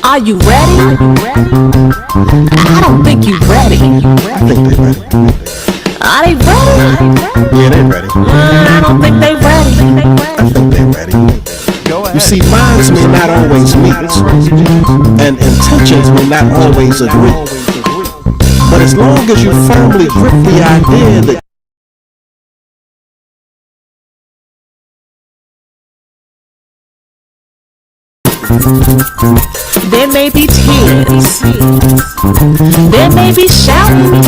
Are you ready? I don't think you're ready. I think they ready. Are they ready? Yeah, they ready. I don't think they ready. I think they ready. Go ahead. You see, minds may not always meet, and intentions may not always agree. But as long as you firmly grip the idea that there may be tears, there may be shouting,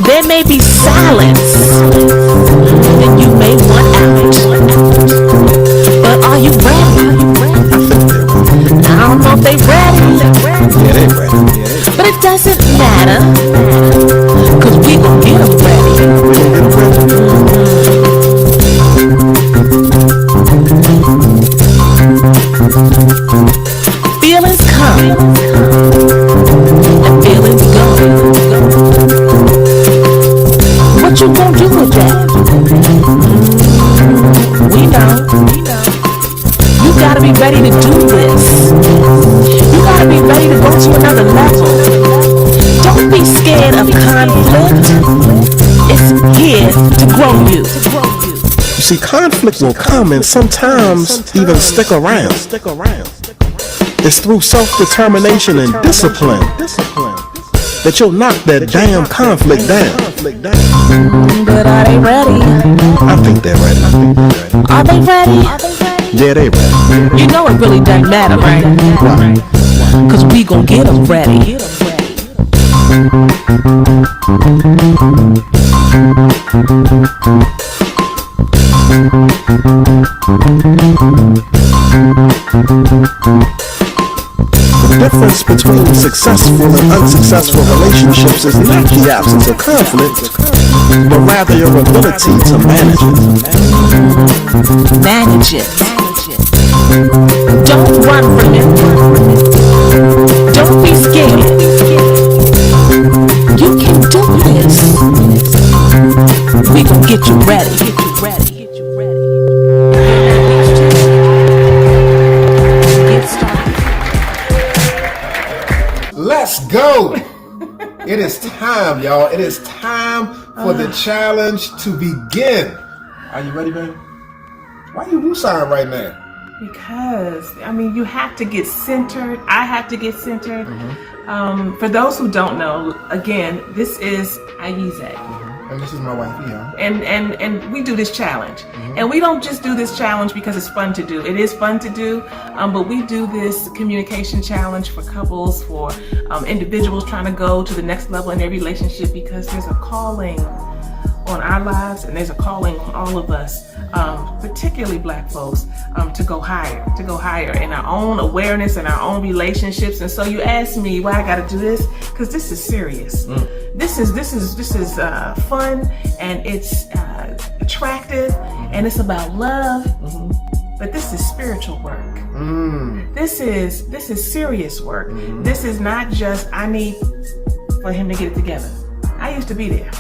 there may be silence that you may want out. But are you ready? I don't know if they ready. yeah, they ready. But it doesn't matter, cause we gon' get them ready. We gonna get them ready. Feelings come and feelings go. What you gonna do with that? We know. You gotta be ready to do this. You gotta be ready to go to another level. Don't be scared of conflict. It's here to grow you. You see, conflict will come and sometimes even stick around. It's through self-determination and discipline that you'll knock that damn conflict down. But are they ready? I think they're ready. Are they ready? Yeah, they ready. You know it really doesn't matter, right? Why? Cause we gon' get them ready. The difference between successful and unsuccessful relationships is not the absence of conflict, but rather your ability to manage it. Manage it. Don't run from it. Don't be scared. You can do this. We gon' get you ready. Get started. Let's go. It is time, y'all. It is time for the challenge to begin. Are you ready, baby? Why you woo-sign right now? Because, I mean, you have to get centered. I have to get centered. For those who don't know, again, this is Ayize. And this is my wife, yeah. And we do this challenge. And we don't just do this challenge because it's fun to do. It is fun to do, but we do this communication challenge for couples, for individuals trying to go to the next level in their relationship, because there's a calling on our lives and there's a calling on all of us, particularly Black folks, to go higher in our own awareness and our own relationships. And so you ask me why I got to do this, because this is serious. This is fun, and it's attractive, and it's about love. But this is spiritual work. This is serious work. This is not just I need for him to get it together. I used to be there.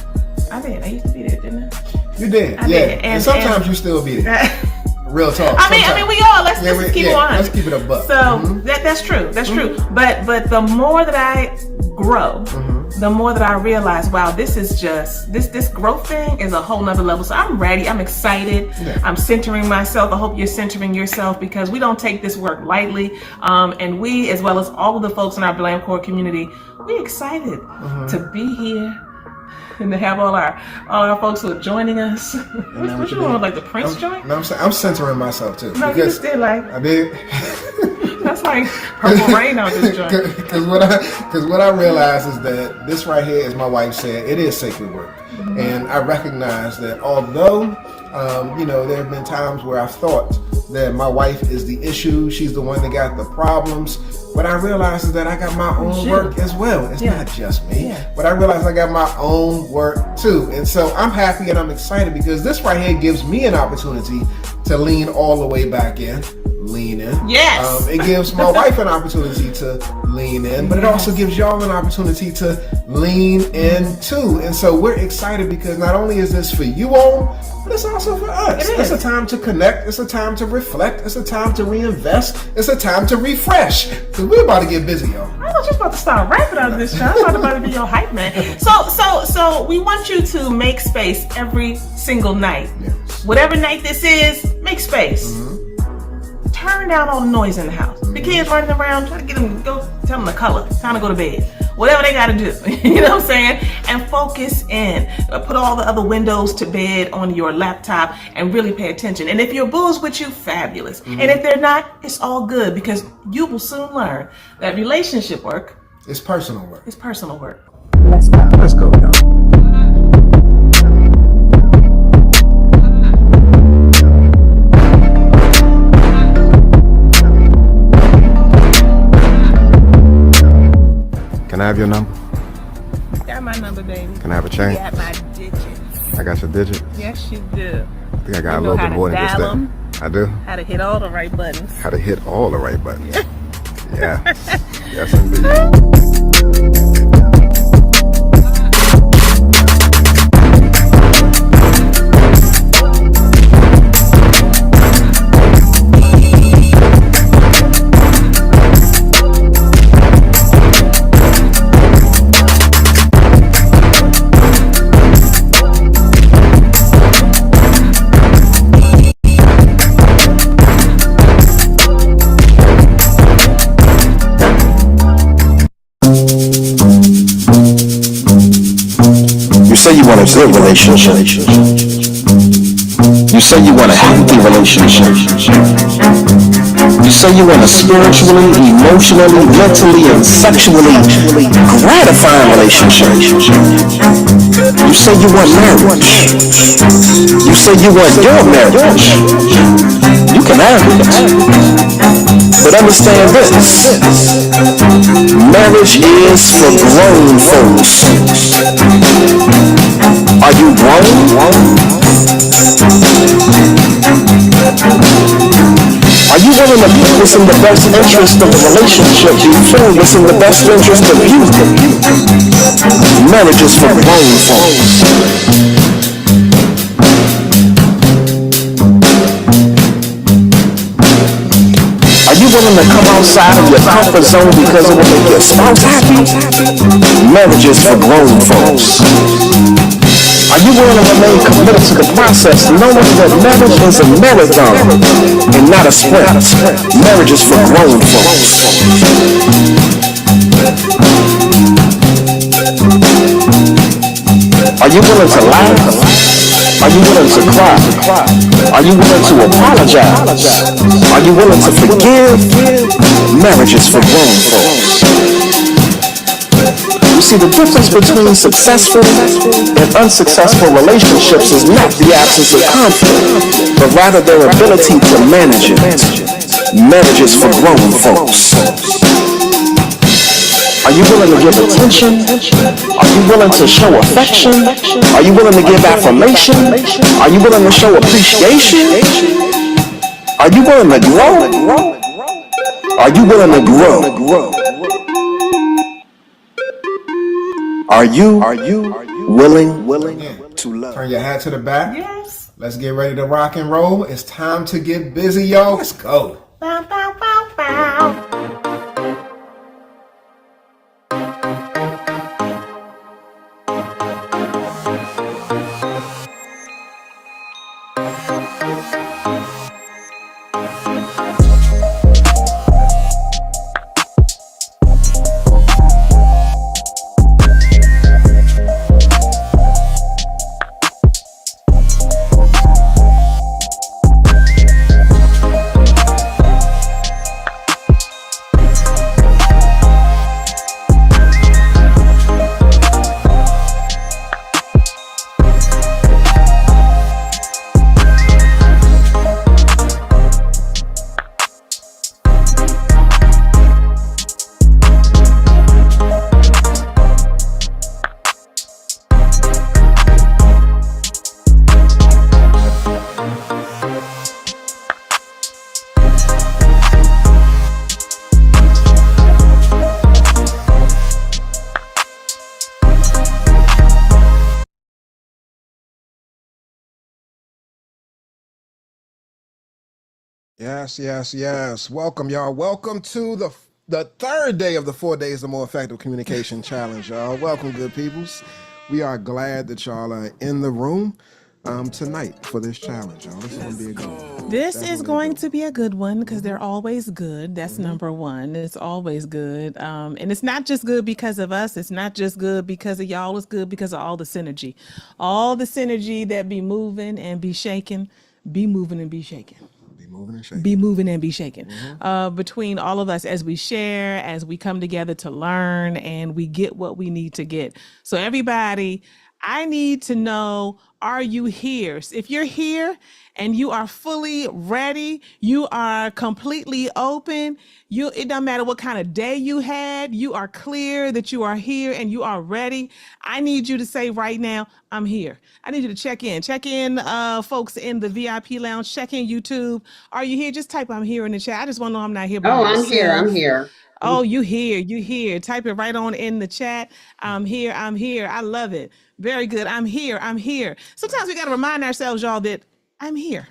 I used to be there, didn't I? You did, I yeah. did. And sometimes you still be there. Real talk. I mean, we all let's just keep it on. Let's keep it a buck. So that's true. That's true. But the more that I grow, the more that I realize, wow, this is just this growth thing is a whole nother level. So I'm ready. I'm excited. Yeah. I'm centering myself. I hope you're centering yourself, because we don't take this work lightly. And we, as well as all of the folks in our Blam Core community, we're excited to be here. And to have all our folks who are joining us. What you doing, like the Prince joint? No, I'm centering myself too. No, you just did like. I did. That's like Purple Rain out this joint. Because what I realize is that this right here, as my wife said, it is sacred work. And I recognize that although, there have been times where I've thought that my wife is the issue, she's the one that got the problems. What I realize is that I got my own work as well. It's not just me. Yeah. But I realize I got my own work too. And so I'm happy and I'm excited, because this right here gives me an opportunity to lean all the way back in, lean in. Yes. It gives my wife an opportunity to lean in, but it also gives y'all an opportunity to lean in too. And so we're excited because not only is this for you all, but it's also for us. It It's is. a time to connect. It's a time to reflect. It's a time to reinvest. It's a time to refresh. Because we're about to get busy, y'all. I was just about to start rapping out of this show. I'm about to be your hype man. So we want you to make space every single night. Yes. Whatever night this is, make space. Turn down all the noise in the house. The kids running around, try to get them, go tell them the color. Time to go to bed. Whatever they got to do. You know what I'm saying? And focus in. Put all the other windows to bed on your laptop and really pay attention. And if your boo's with you, fabulous. And if they're not, it's all good because you will soon learn that relationship work It's personal work. is personal work. Let's go, y'all. Can I have your number? Got my number, baby. Can I have a change? Got my digits. I got your digit. Yes, you do. I think I got You a know little how bit to more than just dial that. 'em. I do. How to hit all the right buttons. How to hit all the right buttons. Yeah. Yes, indeed. You say you want a good relationship. You say you want a healthy relationship. You say you want a spiritually, emotionally, mentally, and sexually gratifying relationship. You say you want marriage. You say you want your marriage. You can have it. But understand this. Marriage is for grown folks. Are you grown? Are you willing to put what's in the best interest of the relationship before what's in the best interest of you? Marriage is for grown folks. Are you willing to come outside of your comfort zone because it will make your spouse happy? Marriage is for grown folks. Are you willing to remain committed to the process, knowing that marriage is a marathon and not a sprint? Marriage is for grown folks. Are you willing to laugh? Are you willing to cry? Are you willing to apologize? Are you willing to forgive? Marriage is for grown folks. You see, the difference between successful and unsuccessful relationships is not the absence of conflict, but rather their ability to manage it. Marriage is for grown folks. Are you willing to give attention? Are you willing to show affection? Are you willing to give affirmation? Are you willing to show appreciation? Are you willing to grow? Are you willing to grow? Are you willing to love? Turn your hat to the back. Yes. Let's get ready to rock and roll. It's time to get busy, y'all. Let's go. Bow, bow, bow, bow. Yes, yes, yes. Welcome, y'all. Welcome to the third day of the 4 days of more effective communication challenge, y'all. Welcome, good peoples. We are glad that y'all are in the room tonight for this challenge, y'all. This is gonna be a good one. This is Definitely a going good to one. be a good one because they're always good. That's number one. It's always good. And it's not just good because of us. It's not just good because of y'all. It's good because of all the synergy. All the synergy that be moving and be shaking, be moving and be shaking. Be moving and shaking. Be moving and be shaken between all of us as we share, as we come together to learn, and we get what we need to get. So everybody, I need to know, are you here? If you're here and you are fully ready, you are completely open, it doesn't matter what kind of day you had, you are clear that you are here and you are ready. I need you to say right now, I'm here. I need you to check in. Check in, folks in the VIP lounge. Check in YouTube. Are you here? Just type I'm here in the chat. I just want to know I'm not here by Oh, myself. I'm here. Oh, you here, you here. Type it right on in the chat. I'm here, I'm here. I love it. Very good. I'm here, I'm here. Sometimes we got to remind ourselves, y'all, that I'm here.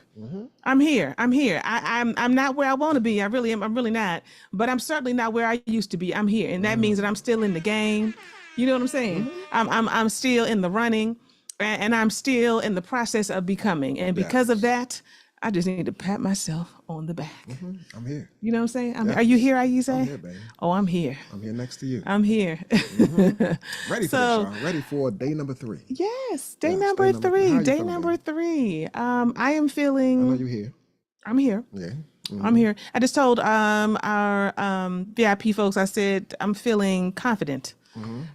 I'm here. I'm here. I'm not where I want to be. I really am. I'm really not. But I'm certainly not where I used to be. I'm here. And that means that I'm still in the game. You know what I'm saying? I'm still in the running and I'm still in the process of becoming. And because of that, I just need to pat myself on the back. I'm here. You know what I'm saying? Yes. Are you here, Aise? I'm here, baby. Oh, I'm here. I'm here next to you. I'm here. Ready for this, y'all. Ready for day number 3. Yes, day Yes, number day number 3. How three. you Day feeling, number baby? 3. I am I know feeling. you're here. I'm here. Yeah. I'm here. I just told our VIP folks. I said I'm feeling confident.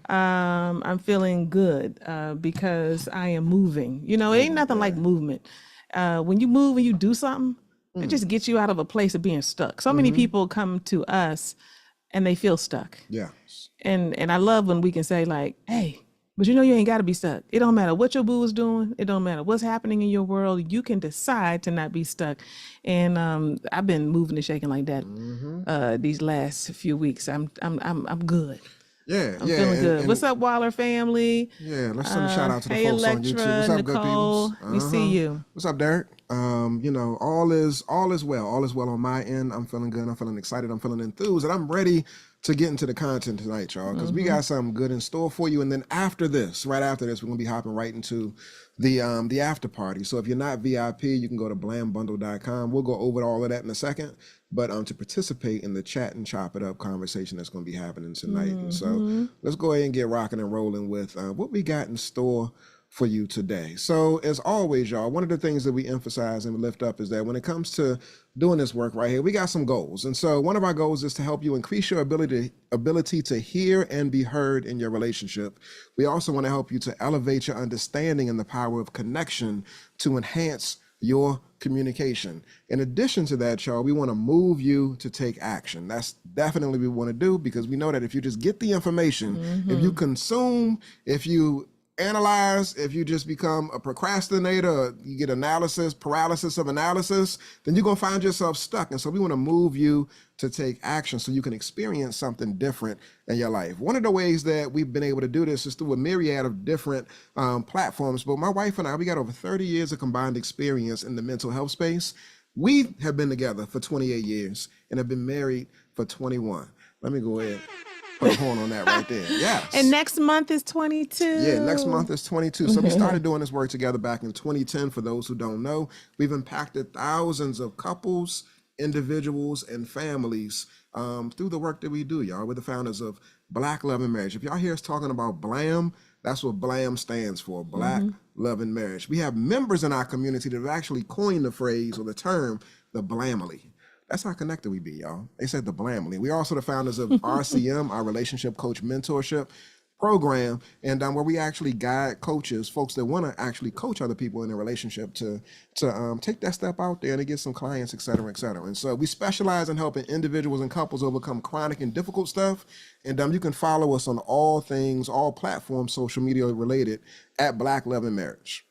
I'm feeling good because I am moving. You know, it ain't nothing like movement. When you move and you do something, it just gets you out of a place of being stuck. So many people come to us and they feel stuck. Yeah. And I love when we can say like, hey, but you know you ain't got to be stuck. It don't matter what your boo is doing. It don't matter what's happening in your world. You can decide to not be stuck. And I've been moving and shaking like that these last few weeks. I'm good. Yeah, I'm yeah. feeling good. What's up, Waller family? Yeah, let's send a shout out to the Hey, folks on Electra, YouTube. What's up, good Nicole, peoples? we see you. What's up, Derek? You know, all is well. All is well on my end. I'm feeling good. I'm feeling excited. I'm feeling enthused, and I'm ready to get into the content tonight, y'all, because we got something good in store for you. And then after this, right after this, we're gonna be hopping right into the after party. So if you're not VIP, you can go to blambundle.com. We'll go over all of that in a second. But to participate in the chat and chop it up conversation that's going to be happening tonight. And so let's go ahead and get rocking and rolling with what we got in store for you today. So as always, y'all, one of the things that we emphasize and lift up is that when it comes to doing this work right here, we got some goals. And so one of our goals is to help you increase your ability to hear and be heard in your relationship. We also want to help you to elevate your understanding and the power of connection to enhance your communication. In addition to that, y'all, we want to move you to take action. That's definitely what we want to do, because we know that if you just get the information, if you consume, if you analyze, if you just become a procrastinator, you get paralysis of analysis, then you're going to find yourself stuck. And so we want to move you to take action so you can experience something different in your life. One of the ways that we've been able to do this is through a myriad of different platforms. But my wife and I, we got over 30 years of combined experience in the mental health space. We have been together for 28 years and have been married for 21. Let me go ahead. Put a horn on that right there. Yes. And next month is 22. Yeah, next month is 22. So we started doing this work together back in 2010. For those who don't know, we've impacted thousands of couples, individuals, and families through the work that we do, y'all. We're the founders of Black Love and Marriage. If y'all hear us talking about BLAM, that's what BLAM stands for, Black Love and Marriage. We have members in our community that have actually coined the phrase or the term, the Blamily. That's how connected we be, y'all. They said the Blamily. We're also the founders of RCM, our Relationship Coach Mentorship program, and where we actually guide coaches, folks that want to actually coach other people in a relationship to take that step out there and to get some clients, et cetera, et cetera. And so we specialize in helping individuals and couples overcome chronic and difficult stuff. And you can follow us on all platforms, social media related, at Black Love and Marriage.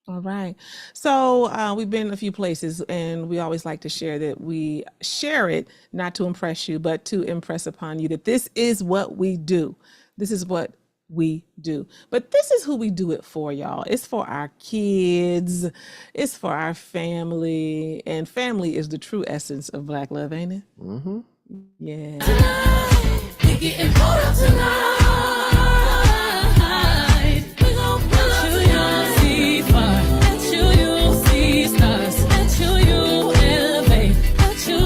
All right. So we've been in a few places, and we always like to share that we share it not to impress you, but to impress upon you that this is what we do. This is what we do. But this is who we do it for, y'all. It's for our kids. It's for our family. And family is the true essence of Black love, ain't it? Mm-hmm. Yeah. We getting pulled up tonight. We gon' pull up tonight. See far. Let you see stars. Let you elevate. Let you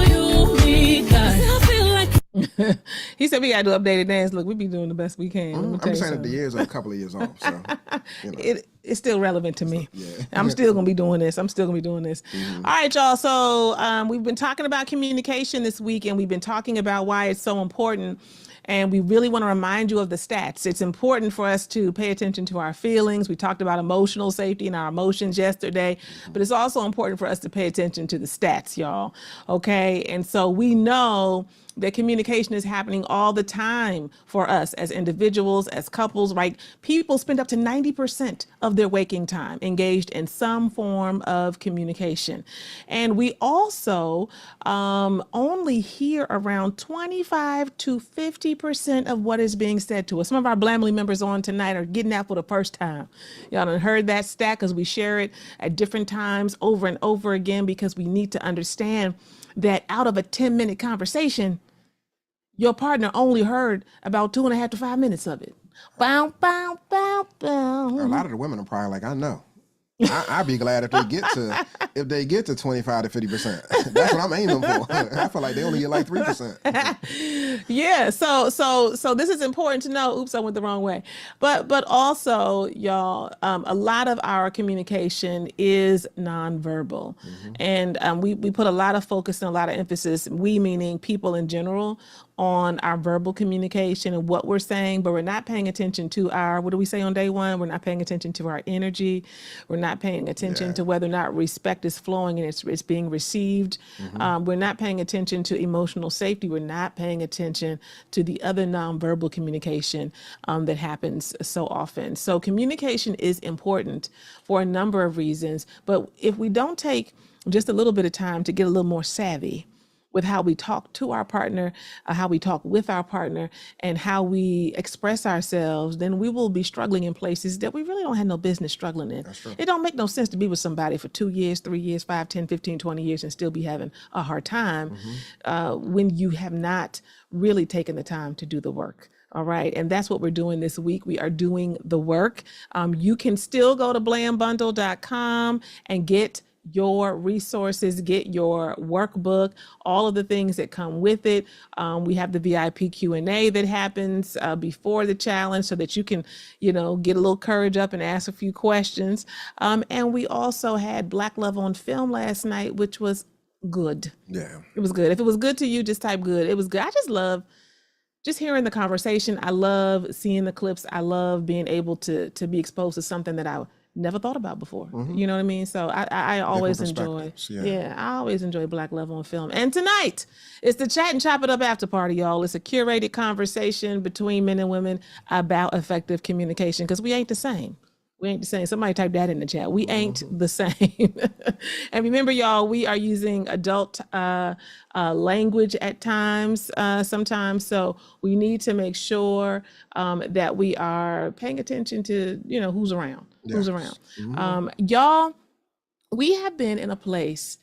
meet God. I feel like He said we got to do updated dance. Look, we be doing the best we can. I'm just saying that the years are a couple of years off. So, you know. It's still relevant to me. Yeah. I'm still gonna be doing this. Mm-hmm. All right, y'all. So we've been talking about communication this week, and we've been talking about why it's so important. And we really want to remind you of the stats. It's important for us to pay attention to our feelings. We talked about emotional safety and our emotions yesterday, but it's also important for us to pay attention to the stats, y'all. Okay. And so we know that communication is happening all the time for us as individuals, as couples, right? People spend up to 90% of their waking time engaged in some form of communication. And we also only hear around 25 to 50% of what is being said to us. Some of our Blamley members on tonight are getting that for the first time. Y'all done heard that stat because we share it at different times over and over again, because we need to understand that out of a 10-minute conversation, your partner only heard about 2.5 to 5 minutes of it. Bow, bow, bow, bow. A lot of the women are probably like, I know. I'd be glad if they get to 25 to 50%. That's what I'm aiming for. I feel like they only get like 3%. Yeah. So this is important to know. Oops, I went the wrong way. But also, y'all, a lot of our communication is nonverbal, and we put a lot of focus and a lot of emphasis. We meaning people in general, on our verbal communication and what we're saying, but we're not paying attention to our, what do we say on day one? We're not paying attention to our energy. We're not paying attention to whether or not respect is flowing and it's being received. We're not paying attention to emotional safety. We're not paying attention to the other nonverbal communication that happens so often. So communication is important for a number of reasons, but if we don't take just a little bit of time to get a little more savvy with how we talk to our partner, how we talk with our partner, and how we express ourselves, then we will be struggling in places that we really don't have no business struggling in. It don't make no sense to be with somebody for 2 years, 3 years, 5, 10, 15, 20 years and still be having a hard time when you have not really taken the time to do the work. All right. And that's what we're doing this week. We are doing the work. You can still go to blambundle.com and get your resources, get your workbook, all of the things that come with it. We have the VIP Q&A that happens before the challenge so that you can, get a little courage up and ask a few questions. And we also had Black Love on Film last night, which was good. Yeah. It was good. If it was good to you, just type good. It was good. I just love just hearing the conversation. I love seeing the clips. I love being able to be exposed to something that I never thought about before. You know what I mean? So I always enjoy, I always enjoy Black Love on Film. And tonight, it's the Chat and Chop It Up after party, y'all. It's a curated conversation between men and women about effective communication, because we ain't the same. We ain't the same. Somebody type that in the chat. We ain't the same. And remember, y'all, we are using adult language at times, sometimes. So we need to make sure that we are paying attention to, who's around. Who's around. Y'all, we have been in a place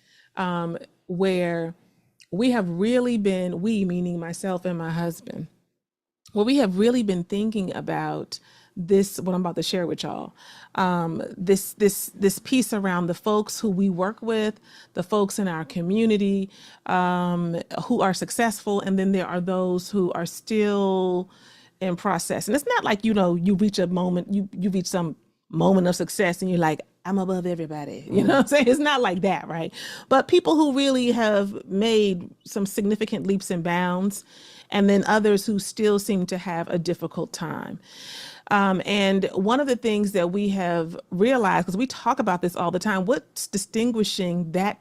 where we have really been, we meaning myself and my husband, where we have really been thinking about this, what I'm about to share with y'all, this piece around the folks who we work with, the folks in our community who are successful, and then there are those who are still in process. And it's not like, you reach a moment, you reach some moment of success and you're like, I'm above everybody. You know what I'm saying? It's not like that, right? But people who really have made some significant leaps and bounds, and then others who still seem to have a difficult time. And one of the things that we have realized, because we talk about this all the time, what's distinguishing that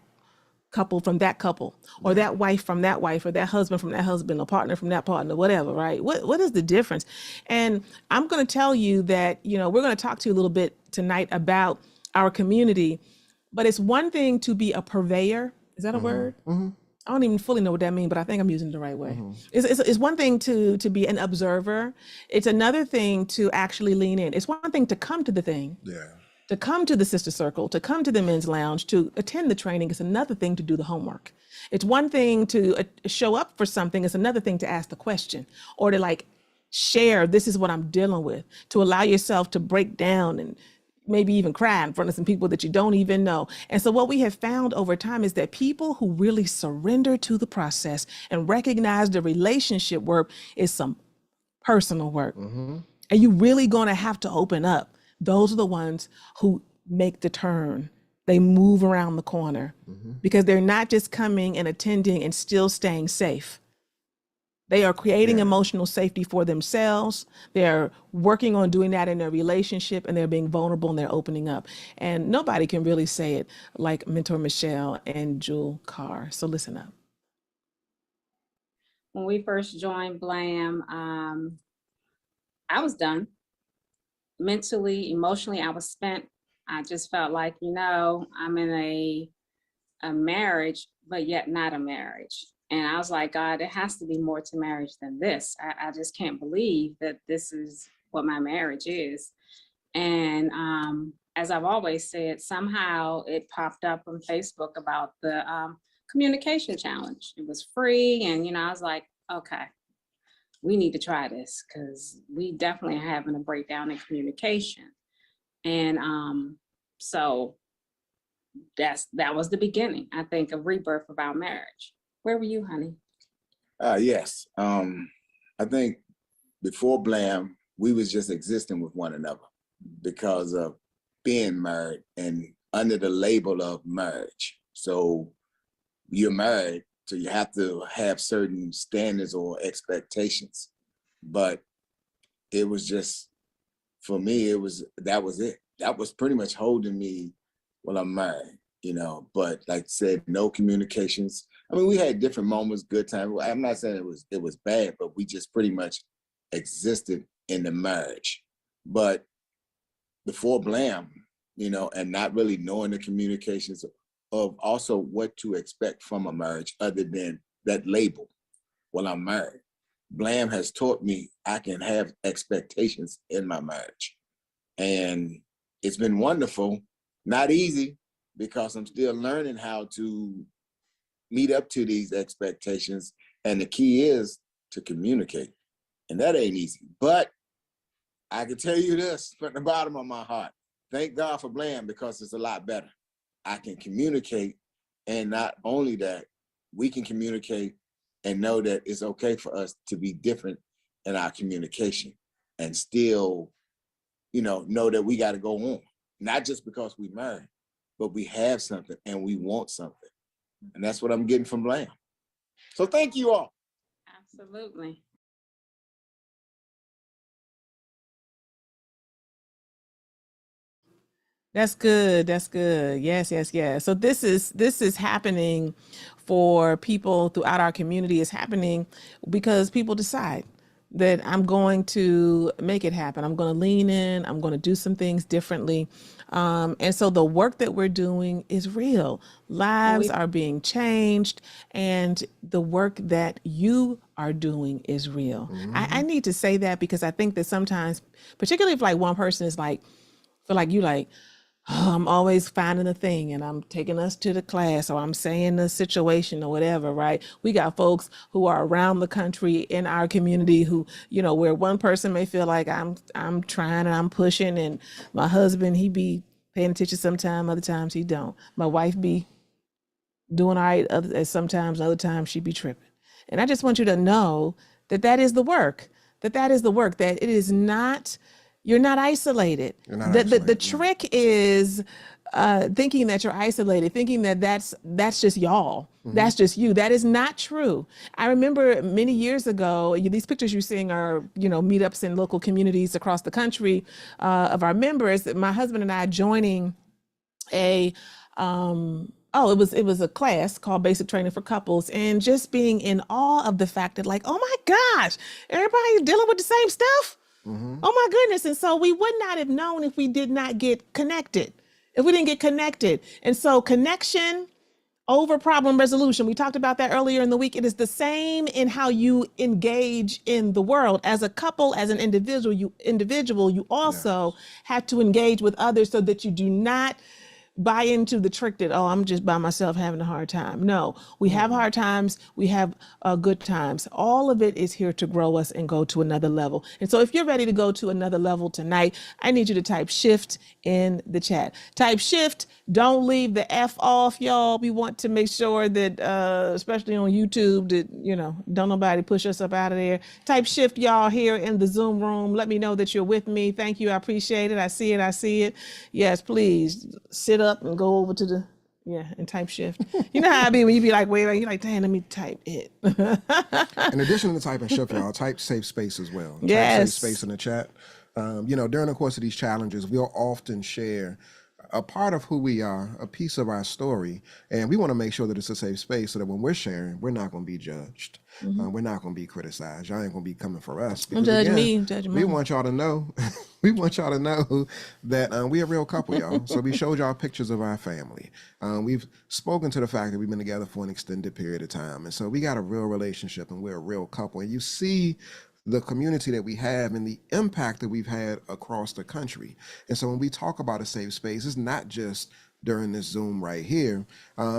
couple from that couple, or that wife from that wife, or that husband from that husband, or partner from that partner, whatever, right? What is the difference? And I'm going to tell you that, we're going to talk to you a little bit tonight about our community, but it's one thing to be a purveyor. Is that a word? I don't even fully know what that means, but I think I'm using it the right way. It's one thing to be an observer. It's another thing to actually lean in. It's one thing to come to the thing, Yeah. to come to the sister circle, to come to the men's lounge, to attend the training. It's another thing to do the homework. It's one thing to show up for something. It's another thing to ask the question or to like share, this is what I'm dealing with, to allow yourself to break down and maybe even cry in front of some people that you don't even know. And so what we have found over time is that people who really surrender to the process and recognize the relationship work is some personal work. And you really going to have to open up. Those are the ones who make the turn. They move around the corner because they're not just coming and attending and still staying safe. They are creating emotional safety for themselves. They're working on doing that in their relationship, and they're being vulnerable and they're opening up. And nobody can really say it like Mentor Michelle and Jewel Carr. So listen up. When we first joined Blam, I was done. Mentally, emotionally, I was spent. I just felt like, I'm in a marriage, but yet not a marriage. And I was like, God, there has to be more to marriage than this. I just can't believe that this is what my marriage is. And as I've always said, somehow it popped up on Facebook about the communication challenge. It was free. And, I was like, okay, we need to try this because we definitely are having a breakdown in communication. And so that was the beginning, I think, of rebirth of our marriage. Where were you, honey? Yes. I think before Blam, we was just existing with one another because of being married and under the label of marriage. So you're married, so you have to have certain standards or expectations. But it was just, for me, that was it. That was pretty much holding me while I'm married, but like I said, no communications. I mean, we had different moments, good times. I'm not saying it was bad, but we just pretty much existed in the marriage. But before Blam, and not really knowing the communications of also what to expect from a marriage other than that label while I'm married. Blam has taught me I can have expectations in my marriage. And it's been wonderful, not easy, because I'm still learning how to meet up to these expectations. And the key is to communicate. And that ain't easy. But I can tell you this from the bottom of my heart. Thank God for Blam, because it's a lot better. I can communicate, and not only that, we can communicate and know that it's okay for us to be different in our communication and still, know that we got to go on. Not just because we married, but we have something and we want something. And that's what I'm getting from Blam. So thank you all. Absolutely. That's good. That's good. Yes, yes, yes. So this is happening for people throughout our community. It's happening because people decide that I'm going to make it happen. I'm going to lean in. I'm going to do some things differently. And so the work that we're doing is real. Lives are being changed, and the work that you are doing is real. I need to say that because I think that sometimes, particularly if like one person is like, feel like you like, oh, I'm always finding a thing and I'm taking us to the class or I'm saying the situation or whatever, right? We got folks who are around the country in our community who, where one person may feel like I'm trying and I'm pushing, and my husband, he be paying attention sometimes, other times he don't. My wife be doing all right sometimes, other times she be tripping. And I just want you to know that that is the work, that it is not, you're not isolated. The trick is thinking that you're isolated, thinking that that's just y'all. That's just you. That is not true. I remember many years ago, these pictures you're seeing are, meetups in local communities across the country of our members. My husband and I joining a it was a class called Basic Training for Couples, and just being in awe of the fact that, like, oh my gosh, everybody's dealing with the same stuff. Oh my goodness. And so we would not have known if we did not get connected, if we didn't get connected. And so connection over problem resolution. We talked about that earlier in the week. It is the same in how you engage in the world. As a couple, as an individual, you also have to engage with others so that you do not buy into the trick that, oh, I'm just by myself having a hard time. No, we have hard times, we have good times. All of it is here to grow us and go to another level. And so if you're ready to go to another level tonight, I need you to type shift in the chat. Type shift. Don't leave the F off, y'all. We want to make sure that, especially on YouTube, that, don't nobody push us up out of there. Type shift, y'all, here in the Zoom room. Let me know that you're with me. Thank you. I appreciate it. I see it. I see it. Yes, please sit up and go over to the, and type shift. You know how I be when you be like, wait, you're like, damn, let me type it. In addition to typing shift, y'all, type safe space as well. Yes. Type safe space in the chat. During the course of these challenges, we'll often share a part of who we are, a piece of our story, and we want to make sure that it's a safe space so that when we're sharing, we're not going to be judged. We're not going to be criticized. Y'all ain't going to be coming for us. Don't judge me. Judge we want y'all to know. We want y'all to know that we a real couple, y'all. So we showed y'all pictures of our family. We've spoken to the fact that we've been together for an extended period of time, and so we got a real relationship, and we're a real couple. And you see the community that we have and the impact that we've had across the country. And so when we talk about a safe space, it's not just during this Zoom right here.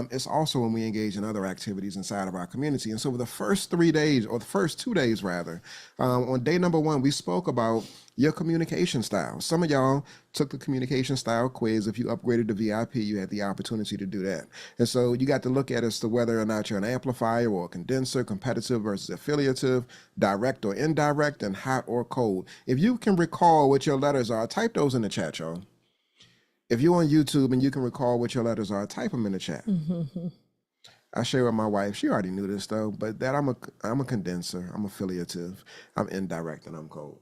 It's also when we engage in other activities inside of our community. And so for the first 3 days, or the first 2 days rather, on day number 1, we spoke about your communication style. Some of y'all took the communication style quiz. If you upgraded to VIP, you had the opportunity to do that. And so you got to look at as to whether or not you're an amplifier or a condenser, competitive versus affiliative, direct or indirect, and hot or cold. If you can recall what your letters are, type those in the chat, y'all. If you're on YouTube and you can recall what your letters are, type them in the chat. I share with my wife. She already knew this though, but that I'm a condenser, I'm affiliative, I'm indirect, and I'm cold.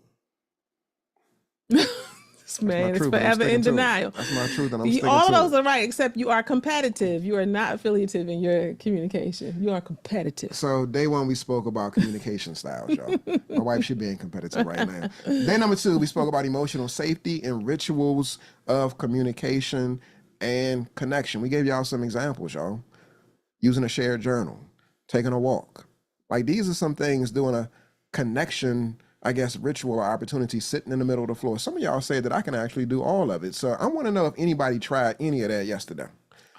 This man is forever in denial. That's my truth, and I'm sticking all to of those it. are right, except you are competitive. You are not affiliative in your communication. You are competitive. So day 1, we spoke about communication styles, y'all. My wife, she being competitive right now. Day number 2, we spoke about emotional safety and rituals of communication and connection. We gave y'all some examples, y'all. Using a shared journal, taking a walk. Like, these are some things, doing a connection, I guess, ritual or opportunity, sitting in the middle of the floor. Some of y'all say that I can actually do all of it. So I want to know if anybody tried any of that yesterday.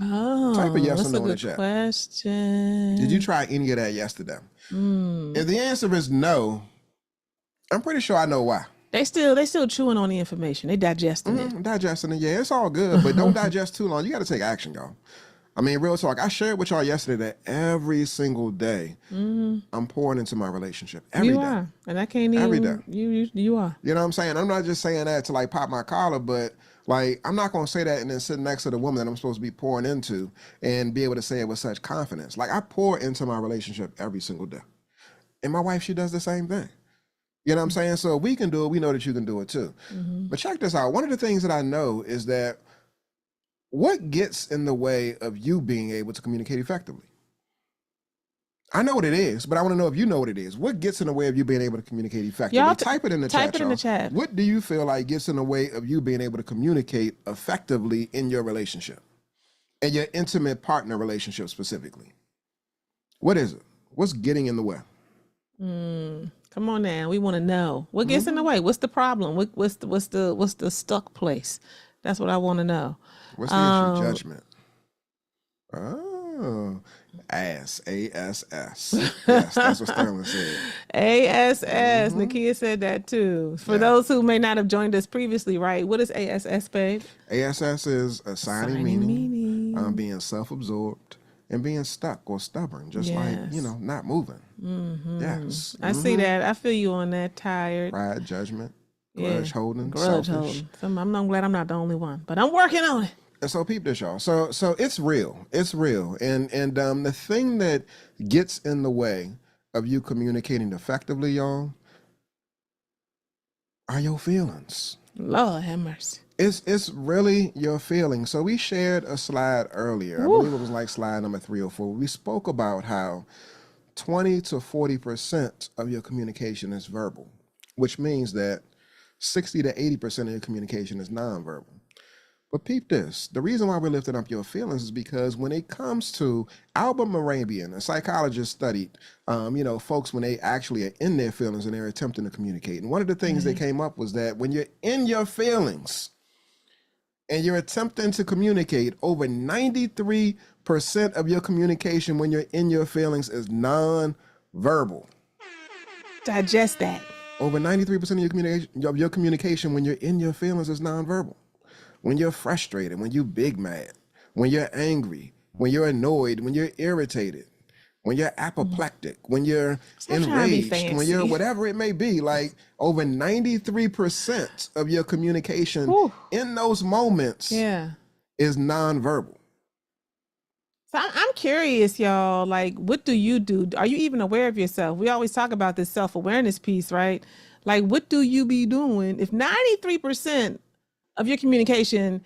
Oh, type a yes that's or no a in the good chat. question. Did you try any of that yesterday? If the answer is no, I'm pretty sure I know why. They still chewing on the information. They digesting it. Digesting it, yeah, it's all good, but don't digest too long. You got to take action, y'all. I mean, real talk. I shared with y'all yesterday that every single day I'm pouring into my relationship. Every day. Are, and I can't even. Every day. You are. You know what I'm saying? I'm not just saying that to like pop my collar, but like, I'm not going to say that and then sit next to the woman that I'm supposed to be pouring into and be able to say it with such confidence. Like, I pour into my relationship every single day. And my wife, she does the same thing. You know what I'm saying? So if we can do it, we know that you can do it too. But check this out. One of the things that I know is that what gets in the way of you being able to communicate effectively? I know what it is, but I want to know if you know what it is. What gets in the way of you being able to communicate effectively? Y'all type it in the chat. Type it in the chat. What do you feel like gets in the way of you being able to communicate effectively in your relationship and your intimate partner relationship specifically? What is it? What's getting in the way? Come on now, we want to know what gets in the way. What's the problem? What's the stuck place? That's what I want to know. What's the issue? Judgment. Oh, ass. ASS. Yes, that's what Sterling said. ASS. Nakia said that too. For those who may not have joined us previously, right? What is ASS, babe? ASS is assigning meaning, being self-absorbed, and being stuck or stubborn, just like, not moving. Yes. I see that. I feel you on that. Tired. Pride, judgment, grudge holding, grudge selfish. holding. I'm glad I'm not the only one, but I'm working on it. And so peep this, y'all. So it's real. It's real. And the thing that gets in the way of you communicating effectively, y'all, are your feelings. Lord have mercy. It's really your feelings. So we shared a slide earlier. I believe it was like slide number 3 or 4. We spoke about how 20 to 40% of your communication is verbal, which means that 60 to 80% of your communication is nonverbal. But peep this. The reason why we're lifting up your feelings is because when it comes to Albert Morabian, a psychologist studied, folks when they actually are in their feelings and they're attempting to communicate. And one of the things they came up was that when you're in your feelings and you're attempting to communicate, over 93% of your communication when you're in your feelings is non-verbal. Digest that. Over 93% of your communication when you're in your feelings is nonverbal. When you're frustrated, when you're big mad, when you're angry, when you're annoyed, when you're irritated, when you're apoplectic, when you're enraged, when you're whatever it may be, like over 93% of your communication in those moments is nonverbal. So I'm curious, y'all, like, what do you do? Are you even aware of yourself? We always talk about this self-awareness piece, right? Like, what do you be doing if 93% of your communication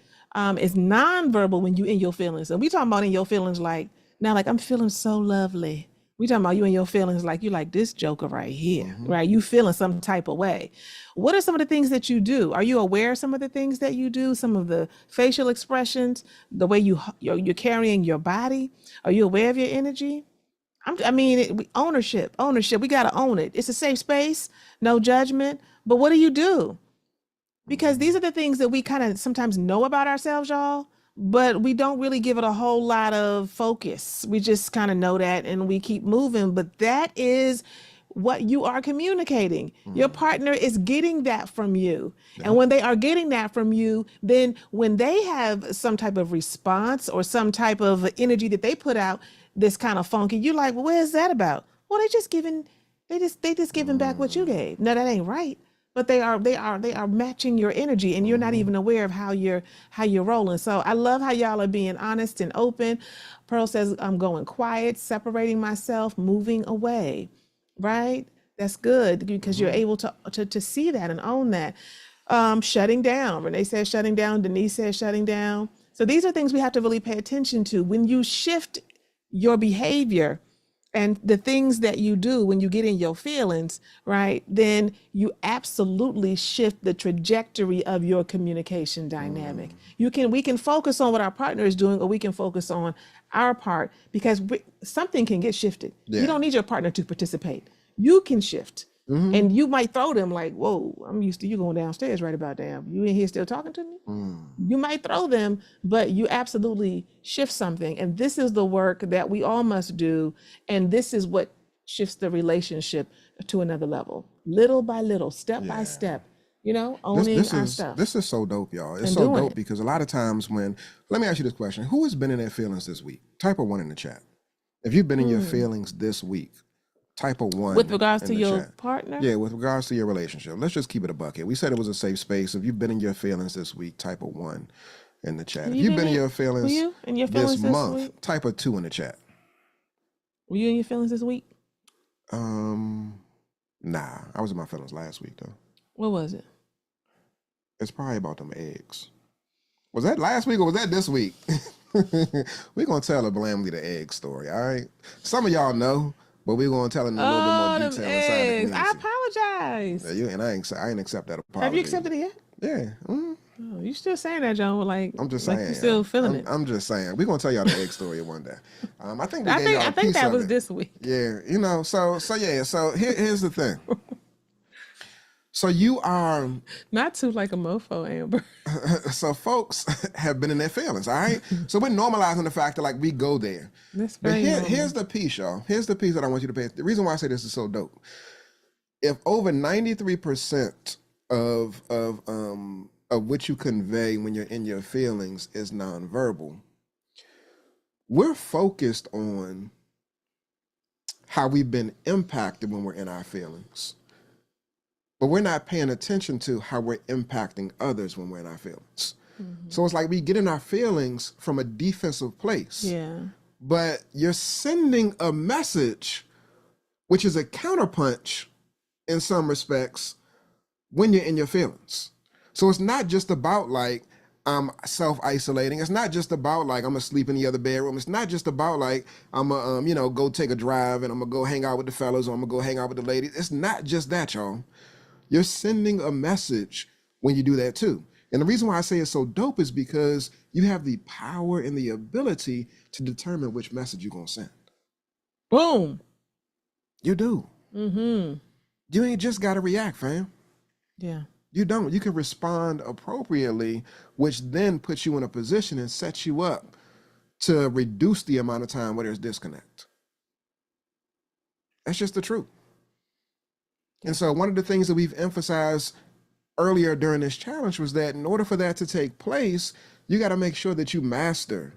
is nonverbal when you in your feelings? And we talking about in your feelings like, now, like, I'm feeling so lovely. We talking about you in your feelings like you like this joker right here, right? You feeling some type of way. What are some of the things that you do? Are you aware of some of the things that you do? Some of the facial expressions, the way you're carrying your body? Are you aware of your energy? Ownership. We got to own it. It's a safe space, no judgment. But what do you do? Because these are the things that we kind of sometimes know about ourselves, y'all, but we don't really give it a whole lot of focus. We just kind of know that and we keep moving. But that is what you are communicating. Your partner is getting that from you. And when they are getting that from you, then when they have some type of response or some type of energy that they put out that's kind of funky, you're like, well, where's that about? Well, they just giving back what you gave. No, that ain't right. But they are matching your energy, and you're not even aware of how you're rolling. So I love how y'all are being honest and open. Pearl says, I'm going quiet, separating myself, moving away. Right? That's good because you're able to see that and own that. Shutting down. Renee says shutting down. Denise says shutting down. So these are things we have to really pay attention to. When you shift your behavior and the things that you do when you get in your feelings, right, then you absolutely shift the trajectory of your communication dynamic. We can focus on what our partner is doing, or we can focus on our part, because something can get shifted. You don't need your partner to participate. You can shift. And you might throw them like, whoa, I'm used to you going downstairs right about damn. You in here still talking to me? You might throw them, but you absolutely shift something. And this is the work that we all must do. And this is what shifts the relationship to another level. Little by little, step by step, owning our stuff. This is so dope, y'all. It's so dope because a lot of times let me ask you this question. Who has been in their feelings this week? Type a 1 in the chat. If you've been in your feelings this week, type of 1 with regards to your chat. partner. Yeah, with regards to your relationship. Let's just keep it a bucket. We said it was a safe space. If you've been in your feelings this week, type of 1 in the chat. If you've been in your feelings this month, type of 2 in the chat. Were you in your feelings this week? Nah, I was in my feelings last week though. What was it? It's probably about them eggs. Was that last week or was that this week? We're gonna tell a Blamley the egg story, all right? Some of y'all know. But we're gonna tell it in a little bit more detail inside the community. I apologize. And I ain't accept that apology. Have you accepted it yet? Yeah. Oh, you still saying that, John? Like, I'm just like saying. You still feeling it? I'm just saying. We're gonna tell y'all the egg story one day. I think that was this week. Yeah. So here's the thing. So you are not too like a mofo, Amber. So folks have been in their feelings, all right? So we're normalizing the fact that like we go there. That's but here's the piece, y'all. Here's the piece that I want you to pay. The reason why I say this is so dope. If over 93% of what you convey when you're in your feelings is nonverbal, we're focused on how we've been impacted when we're in our feelings. But we're not paying attention to how we're impacting others when we're in our feelings. So it's like we get in our feelings from a defensive place. Yeah. But you're sending a message, which is a counterpunch in some respects, when you're in your feelings. So it's not just about like, I'm self-isolating. It's not just about like, I'm gonna sleep in the other bedroom. It's not just about like, I'm gonna, go take a drive and I'm gonna go hang out with the fellas or I'm gonna go hang out with the ladies. It's not just that, y'all. You're sending a message when you do that too. And the reason why I say it's so dope is because you have the power and the ability to determine which message you're gonna send. Boom. You do. Mm-hmm. You ain't just gotta react, fam. Yeah. You don't. You can respond appropriately, which then puts you in a position and sets you up to reduce the amount of time where there's disconnect. That's just the truth. And so one of the things that we've emphasized earlier during this challenge was that in order for that to take place, you got to make sure that you master.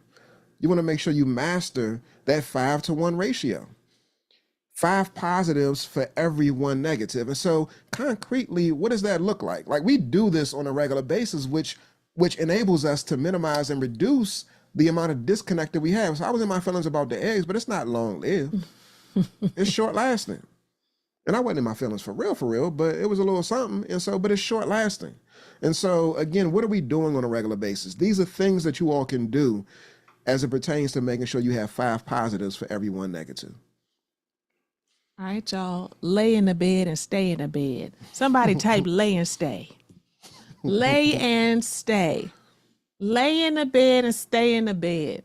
You want to make sure you master that 5-to-1 ratio. 5 positives for every 1 negative. And so concretely, what does that look like? Like we do this on a regular basis, which enables us to minimize and reduce the amount of disconnect that we have. So I was in my feelings about the eggs, but it's not long lived. It's short lasting. And I wasn't in my feelings for real, but it was a little something. And so, but it's short lasting. And so again, what are we doing on a regular basis? These are things that you all can do as it pertains to making sure you have 5 positives for every 1 negative. All right, y'all. Lay in the bed and stay in the bed. Somebody type lay and stay. Lay and stay. Lay in the bed and stay in the bed.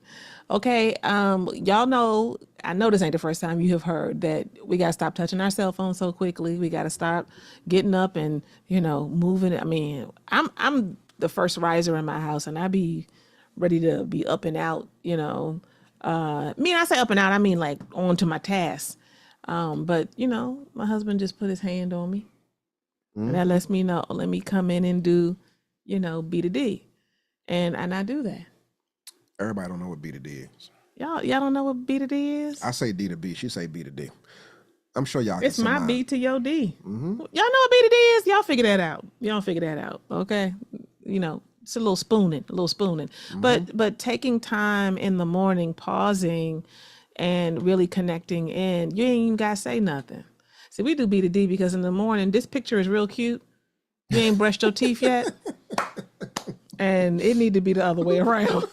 Okay. Y'all know, I know this ain't the first time you have heard that we gotta stop touching our cell phones so quickly. We gotta stop getting up and, moving. I mean, I'm the first riser in my house and I be ready to be up and out, I say up and out, I mean like on to my tasks. But my husband just put his hand on me. And that lets me know, let me come in and do, B to D. And I do that. Everybody don't know what B to D is. Y'all don't know what B to D is? I say D to B. She say B to D. I'm sure y'all It's my surmise. B to your D. Y'all know what B to D is? Y'all figure that out. Okay. It's a little spooning. But taking time in the morning, pausing and really connecting in, you ain't even gotta say nothing. See, we do B to D because in the morning, this picture is real cute. You ain't brushed your teeth yet. And it need to be the other way around.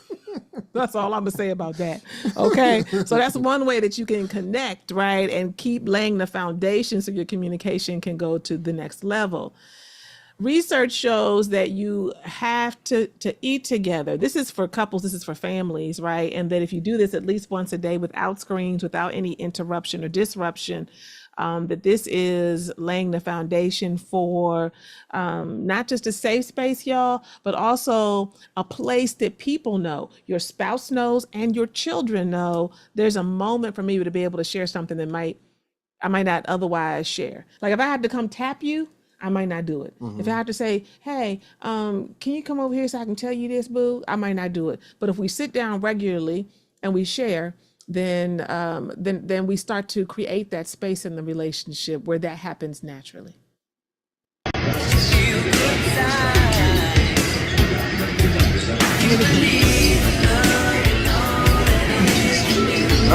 That's all I'm gonna say about that. Okay. So that's one way that you can connect, right? And keep laying the foundation so your communication can go to the next level. Research shows that you have to eat together. This is for couples, this is for families, right? And that if you do this at least once a day without screens, without any interruption or disruption, that this is laying the foundation for not just a safe space, y'all, but also a place that people know, your spouse knows, and your children know there's a moment for me to be able to share something that I might not otherwise share. Like if I had to come tap you, I might not do it. If I have to say, hey, can you come over here so I can tell you this, boo? I might not do it. But if we sit down regularly and we share, then we start to create that space in the relationship where that happens naturally.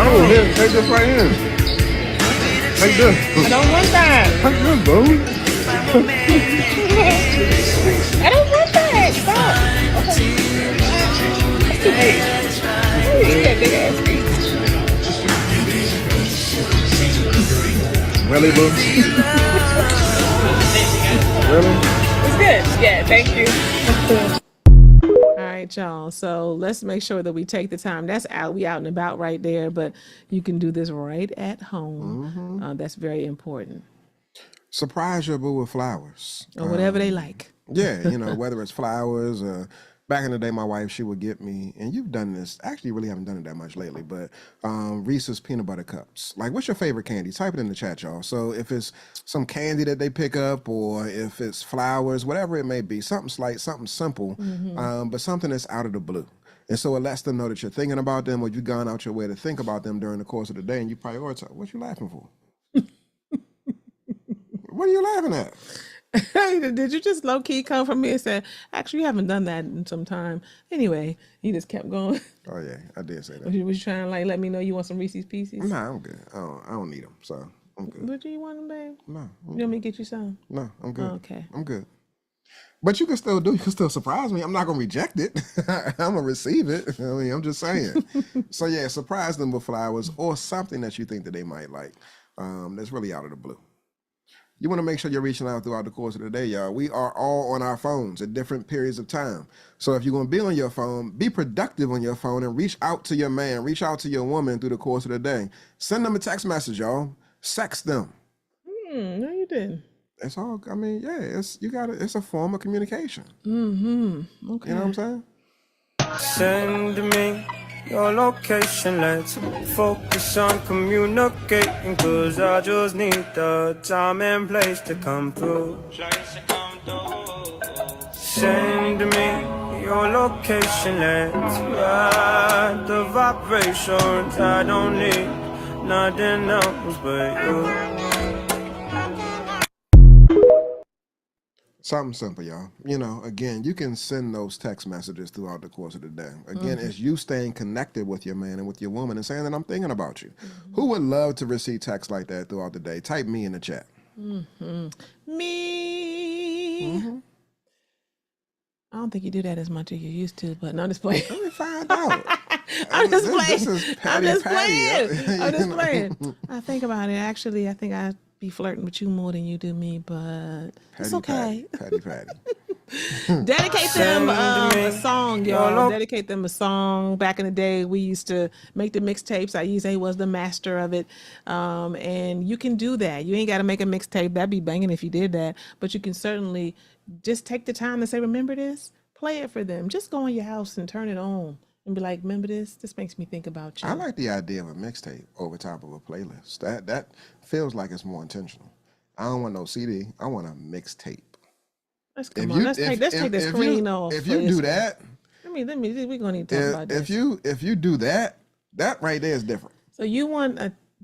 Oh, here, take this right here. Take this. I don't want that. Take this, boo. I don't want that. Stop. Okay. Hey, that big ass piece. Really, boo? Really? It's good. Yeah, thank you. All right, y'all. So let's make sure that we take the time. That's out. We out and about right there, but you can do this right at home. That's very important. Surprise your boo with flowers. Or whatever they like. Yeah, whether it's flowers or back in the day, my wife, she would get me, and you've done this, actually really haven't done it that much lately, but Reese's peanut butter cups. Like, what's your favorite candy? Type it in the chat, y'all. So if it's some candy that they pick up or if it's flowers, whatever it may be, something slight, something simple, but something that's out of the blue. And so it lets them know that you're thinking about them or you've gone out your way to think about them during the course of the day and you prioritize. What you laughing for? What are you laughing at? Did you just low key come from me and say, actually, you haven't done that in some time? Anyway, he just kept going. Oh, yeah, I did say that. Was you trying to let me know you want some Reese's Pieces? Nah, I'm good. I don't need them, so I'm good. But do you want them, babe? No. You want me to get you some? No, I'm good. Oh, okay. I'm good. But you can still surprise me. I'm not gonna reject it. I'm gonna receive it. I mean, I'm just saying. So yeah, surprise them with flowers or something that you think that they might like. That's really out of the blue. You want to make sure you're reaching out throughout the course of the day, y'all. We are all on our phones at different periods of time. So if you're going to be on your phone, be productive on your phone and reach out to your man, reach out to your woman through the course of the day. Send them a text message, y'all. Sext them. No, you didn't. It's all, I mean, yeah, it's a form of communication. Okay. You know what I'm saying? Send me your location, let's focus on communicating, cause I just need the time and place to come through. Send me your location, let's ride the vibrations. I don't need nothing else but you. Something simple, y'all. You know, again, you can send those text messages throughout the course of the day. Again, it's you staying connected with your man and with your woman and saying that I'm thinking about you. Who would love to receive texts like that throughout the day? Type me in the chat. Me. I don't think you do that as much as you used to, but no, I'm just playing. Let me find out. I'm just playing. This is I'm just Patty. playing. I'm just playing. I think about it. Actually, I think I'd be flirting with you more than you do me, but it's okay. Patty. Dedicate them a song, y'all. Dedicate them a song. Back in the day, we used to make the mixtapes. Ayize was the master of it. And you can do that. You ain't got to make a mixtape. That'd be banging if you did that. But you can certainly just take the time to say, remember this? Play it for them. Just go in your house and turn it on and be like, remember this? This makes me think about you. I like the idea of a mixtape over top of a playlist. That feels like it's more intentional. I don't want no CD. I want a mixtape. Let's take the screen off. If you do that, we're gonna need to talk about this. If you do that, that right there is different.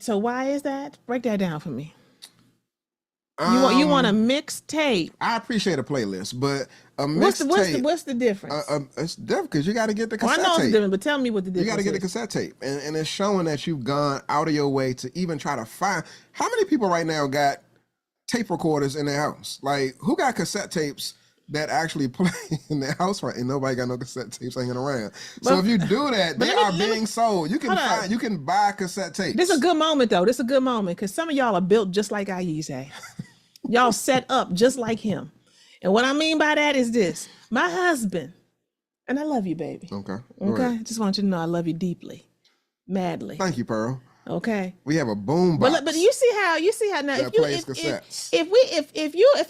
So why is that? Break that down for me. You want a mixtape? I appreciate a playlist, but a mixtape. What's the difference? It's different because you got to get the cassette I know tape. it's different, but tell me what the difference is. You got to get the cassette tape, and it's showing that you've gone out of your way to even try to find. How many people right now got tape recorders in their house? Like, who got cassette tapes that actually play in their house right? And nobody got no cassette tapes hanging around. So if you do that, they are being sold. You can buy cassette tapes. This is a good moment though. This is a good moment because some of y'all are built just like Ayize. Y'all set up just like him. And what I mean by that is this. My husband, and I love you, baby. Okay. Okay. Just want you to know I love you deeply, madly. Thank you, Pearl. Okay. We have a boom box. But you see how now if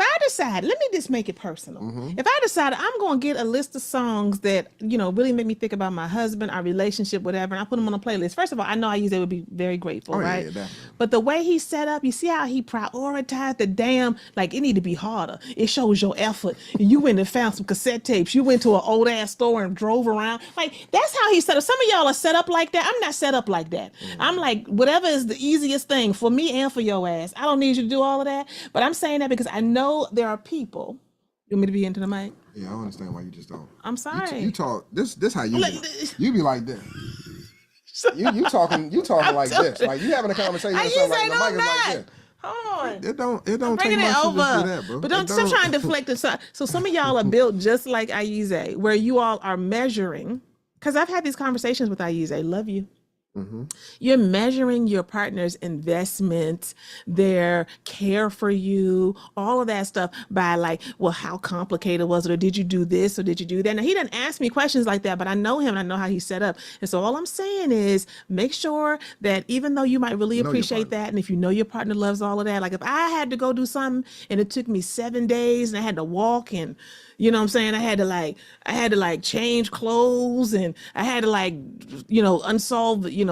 I decide, let me just make it personal. If I decide I'm going to get a list of songs that really make me think about my husband, our relationship, whatever, and I put them on a playlist. First of all, I know Ayize would be very grateful, right? Yeah, but the way he set up, you see how he prioritized the damn, like it need to be harder. It shows your effort. You went and found some cassette tapes. You went to an old ass store and drove around. Like that's how he set up. Some of y'all are set up like that. I'm not set up like that. I'm like whatever is the easiest thing for me and for your ass. I don't need you to do all of that. But I'm saying that because I know there are people. You want me to be into the mic? Yeah, I don't understand why you just don't. I'm sorry. You talk this how you be. You be like this. you talking like this. Like you having a conversation with somebody, the mic is like this. Hold on. It don't take much to just do that, bro. But don't stop trying to deflect it. So some of y'all are built just like Ayize, where you all are measuring. Because I've had these conversations with Ayize. Love you. You're measuring your partner's investment, their care for you, all of that stuff by like, well, how complicated was it? Or did you do this? Or did you do that? Now, he doesn't ask me questions like that, but I know him and I know how he's set up. And so all I'm saying is make sure that even though you might really appreciate that, and if you know your partner loves all of that, like if I had to go do something and it took me 7 days and I had to walk and you know what I'm saying? I had to change clothes and I had to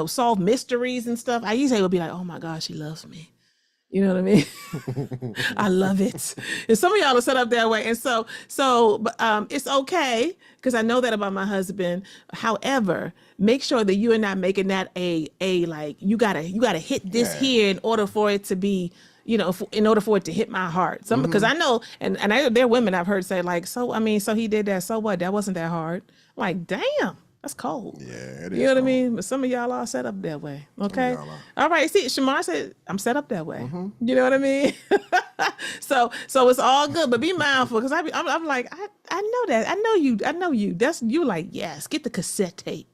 solve mysteries and stuff. Ayize would be like, oh my gosh, he loves me. You know what I mean? I love it. And some of y'all are set up that way. And so it's okay because I know that about my husband. However, make sure that you are not making that a like, you gotta hit this here in order for it to be, in order for it to hit my heart. Because I know, and there are women I've heard say like, so he did that. So what? That wasn't that hard. I'm like, damn, that's cold. Yeah, it is. You know what I mean? But some of y'all are set up that way. Okay. All right. See, Shamar said, I'm set up that way. You know what I mean? So it's all good, but be mindful because I'm like, I know that. I know you. That's you like, yes, get the cassette tape.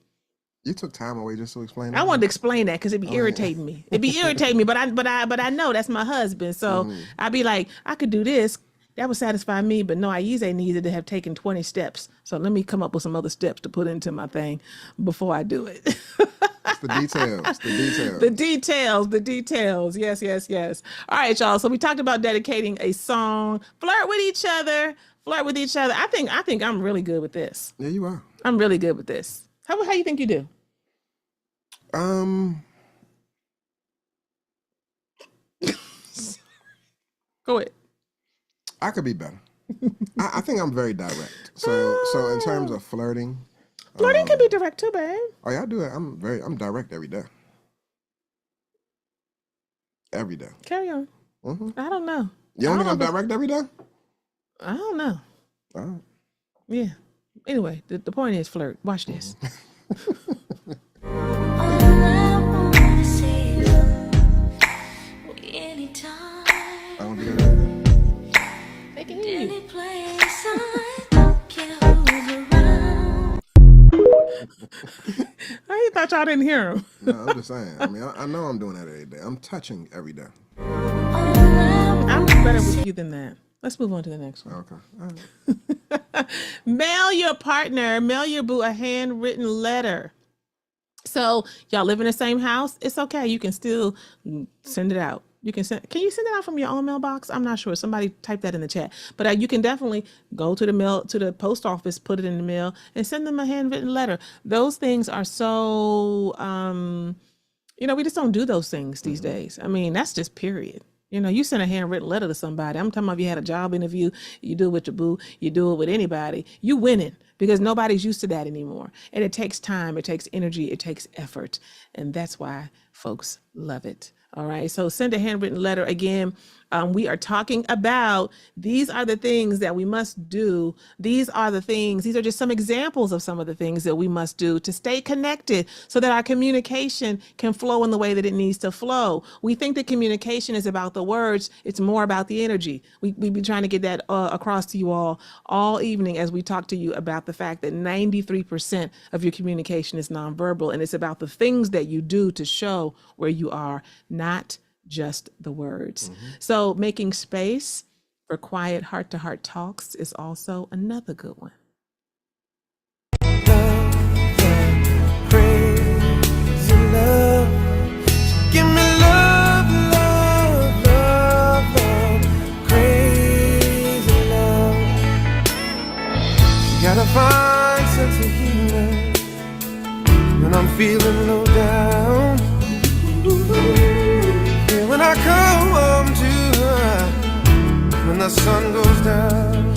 You took time away just to explain I that? wanted to explain that because it'd be irritating me. It'd be irritating me, but I know that's my husband. So I'd be like, I could do this. That would satisfy me, but no, Aize needed to have taken 20 steps. So let me come up with some other steps to put into my thing before I do it. It's the details. The details. The details. Yes, yes, yes. All right, y'all. So we talked about dedicating a song, flirt with each other, flirt with each other. I think I'm really good with this. Yeah, you are. I'm really good with this. How you think you do? Go ahead. I could be better. I think I'm very direct. So in terms of flirting, Flirting can be direct too, babe. oh yeah, I do it. I'm direct every day. Every day. Carry on. I don't know. You don't think I'm direct every day? I don't know. All right. Yeah. Anyway, the point is flirt. Watch this. I don't do that. They can hear you. I thought y'all didn't hear him. No, I'm just saying. I mean, I know I'm doing that every day. I'm touching every day. I'm better with you than that. Let's move on to the next one. Okay. All right. Mail your partner, mail your boo a handwritten letter. So y'all live in the same house. It's okay. You can still send it out. Can you send it out from your own mailbox? I'm not sure. Somebody type that in the chat. But you can definitely go to the post office, put it in the mail, and send them a handwritten letter. Those things are so, we just don't do those things these days. I mean, that's just period. You send a handwritten letter to somebody. I'm talking about if you had a job interview, you do it with your boo, you do it with anybody, you winning because nobody's used to that anymore. And it takes time, it takes energy, it takes effort. And that's why folks love it. All right. So send a handwritten letter. Again, we are talking about these are the things that we must do. These are just some examples of some of the things that we must do to stay connected so that our communication can flow in the way that it needs to flow. We think that communication is about the words. It's more about the energy. We've been trying to get that across to you all evening as we talk to you about the fact that 93% of your communication is nonverbal, and it's about the things that you do to show where you are, not just the words. So making space for quiet heart-to-heart talks is also another good one. Crazy love. Give me love, love, love, love. Crazy love. Gotta find sense of humor when I'm feeling low down. When I come home to her, when the sun goes down,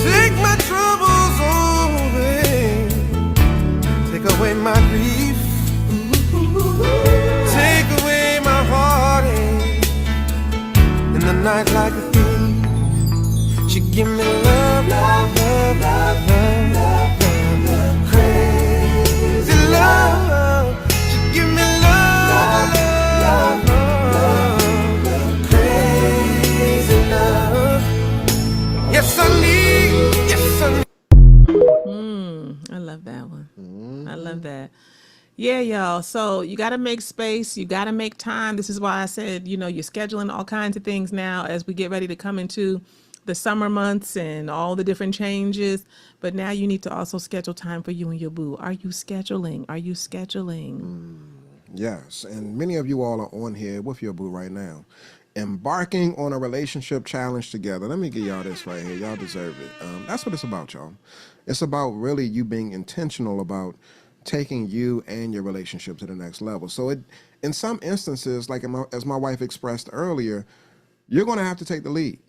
take my troubles away, take away my grief, take away my heartache, in the night like a thief. She give me love, love, love, love, love, love, love, crazy love. She give me love, love. I love that one. I love that. Yeah, y'all. So you got to make space. You got to make time. This is why I said, you're scheduling all kinds of things now as we get ready to come into the summer months and all the different changes. But now you need to also schedule time for you and your boo. Are you scheduling? Are you scheduling? Yes, and many of you all are on here with your boo right now, embarking on a relationship challenge together. Let me give y'all this right here. Y'all deserve it. That's what it's about, y'all. It's about really you being intentional about taking you and your relationship to the next level. So in some instances, like as my wife expressed earlier, you're going to have to take the lead.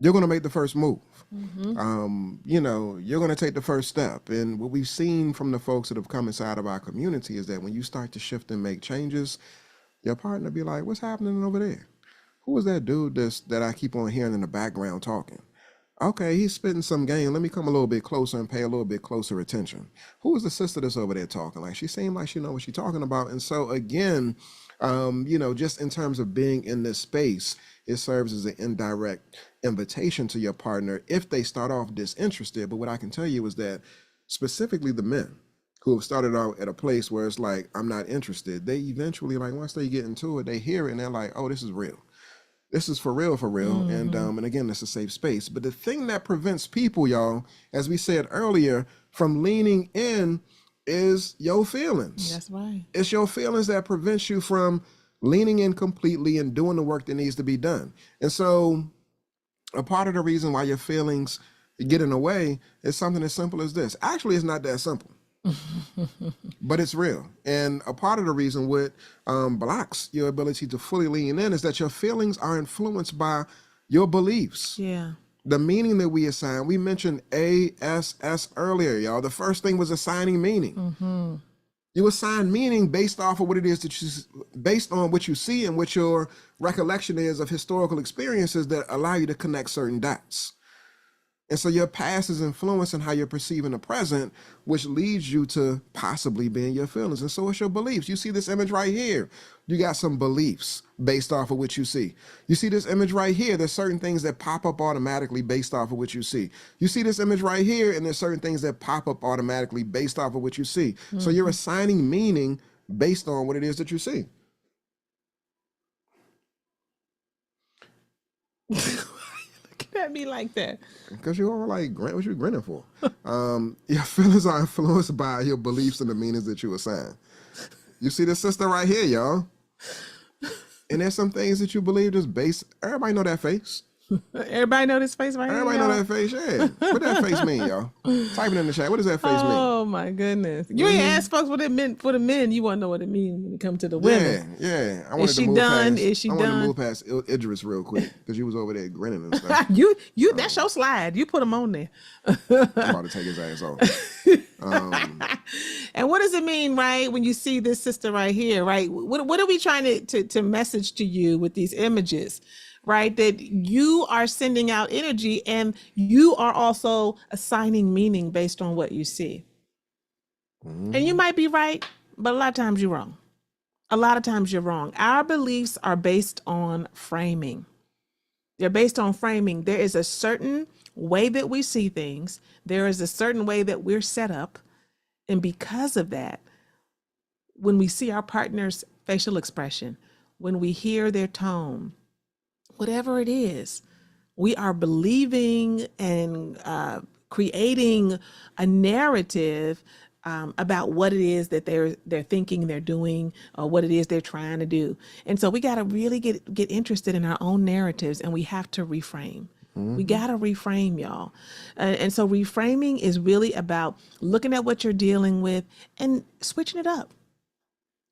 You're going to make the first move. You're going to take the first step. And what we've seen from the folks that have come inside of our community is that when you start to shift and make changes, your partner be like, what's happening over there? Who is that dude that I keep on hearing in the background talking? Okay, he's spitting some game. Let me come a little bit closer and pay a little bit closer attention. Who is the sister that's over there talking? Like, she seemed like she knows what she's talking about. And so again, just in terms of being in this space, it serves as an indirect invitation to your partner if they start off disinterested. But what I can tell you is that specifically the men who have started out at a place where it's like, I'm not interested. They eventually, like, once they get into it, they hear it and they're like, oh, this is real. This is for real, for real. And again, it's a safe space. But the thing that prevents people, y'all, as we said earlier, from leaning in is your feelings. That's right. It's your feelings that prevents you from leaning in completely and doing the work that needs to be done. And so a part of the reason why your feelings get in the way is something as simple as this. Actually, it's not that simple. But it's real. And a part of the reason what blocks your ability to fully lean in is that your feelings are influenced by your beliefs. Yeah. The meaning that we assign. We mentioned ASS earlier, y'all. The first thing was assigning meaning. You assign meaning based off of what it is that you, based on what you see and what your recollection is of historical experiences that allow you to connect certain dots. And so your past is influencing how you're perceiving the present, which leads you to possibly being your feelings. And so it's your beliefs. You see this image right here. You got some beliefs based off of what you see. You see this image right here. There's certain things that pop up automatically based off of what you see. You see this image right here, and there's certain things that pop up automatically based off of what you see. So you're assigning meaning based on what it is that you see. Looking at me like that. Because you're all like, what you grinning for? Your feelings are influenced by your beliefs and the meanings that you assign. You see this sister right here, y'all. And there's some things that you believe just based. Everybody know that face. Everybody know this face right here. Everybody know that face, yeah. What that face mean, y'all? Type it in the chat. What does that face mean? Oh my goodness! You ain't asked folks what it meant for the men. You want to know what it means when it comes to the women. Yeah. I Is she done? Is she done? I done? wanted to move past Idris real quick because you was over there grinning and stuff. you that's your slide. You put him on there. I'm about to take his ass off. And what does it mean, right? When you see this sister right here, right? What are we trying to message to you with these images? Right? That you are sending out energy and you are also assigning meaning based on what you see. And you might be right, but a lot of times you're wrong. A lot of times you're wrong. Our beliefs are based on framing. They're based on framing. There is a certain way that we see things. There is a certain way that we're set up. And because of that, when we see our partner's facial expression, when we hear their tone, whatever it is, we are believing and creating a narrative about what it is that they're thinking, they're doing, or what it is they're trying to do. And so we got to really get interested in our own narratives, and we have to reframe. We got to reframe, y'all. And so reframing is really about looking at what you're dealing with and switching it up.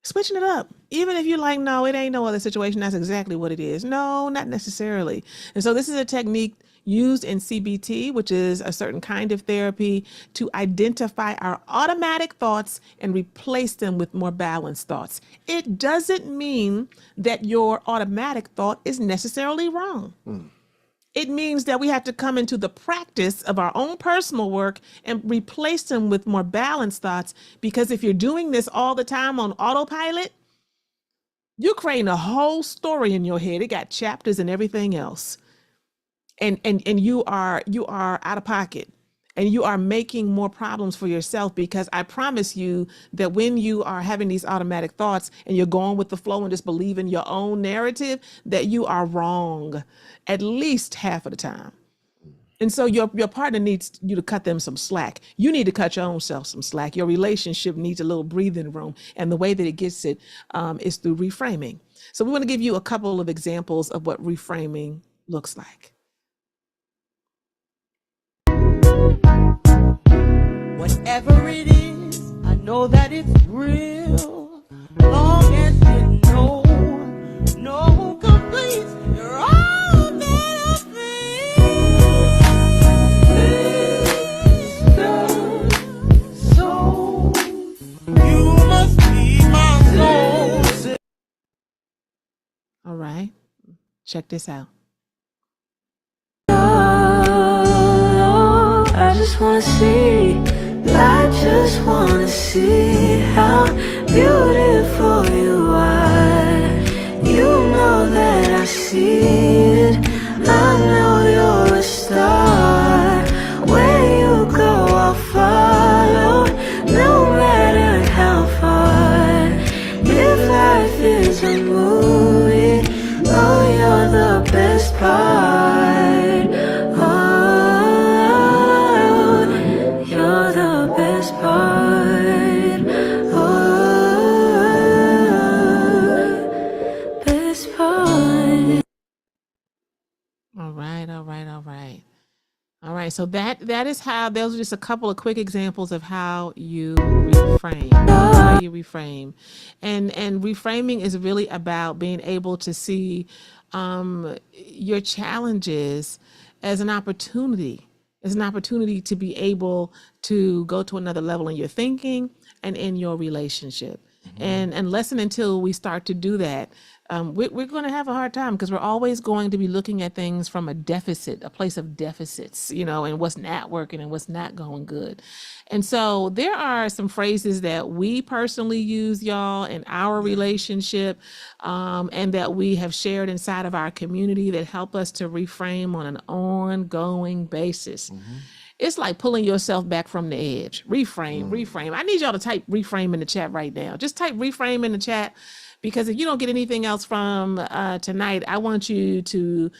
Switching it up. Even if you're like, no, it ain't no other situation, that's exactly what it is. No, not necessarily. And so this is a technique used in CBT, which is a certain kind of therapy, to identify our automatic thoughts and replace them with more balanced thoughts. It doesn't mean that your automatic thought is necessarily wrong. It means that we have to come into the practice of our own personal work and replace them with more balanced thoughts. Because if you're doing this all the time on autopilot, you're creating a whole story in your head. It got chapters and everything else. And you are out of pocket. And you are making more problems for yourself, because I promise you that when you are having these automatic thoughts and you're going with the flow and just believing your own narrative, that you are wrong at least half of the time. And so your partner needs you to cut them some slack. You need to cut your own self some slack. Your relationship needs a little breathing room. And the way that it gets it is through reframing. So we want to give you a couple of examples of what reframing looks like. Whatever it is, I know that it's real. Long as you know, no complaints, you're all that I feel. So, you must be my soul. All right, check this out. I just wanna see, I just wanna see how beautiful you are. You know that I see it, I know you're a star. Where you go, I'll follow, no matter All right, all right, all right. All right, so that is how those are just a couple of quick examples of how you reframe. How you reframe. And reframing is really about being able to see your challenges as an opportunity. As an opportunity to be able to go to another level in your thinking and in your relationship. And unless and until we start to do that, we're going to have a hard time because we're always going to be looking at things from a deficit, a place of deficits, you know, and what's not working and what's not going good. And so there are some phrases that we personally use, y'all, in our relationship, and that we have shared inside of our community that help us to reframe on an ongoing basis. It's like pulling yourself back from the edge. Reframe. I need y'all to type reframe in the chat right now. Just type reframe in the chat, because if you don't get anything else from tonight, I want you to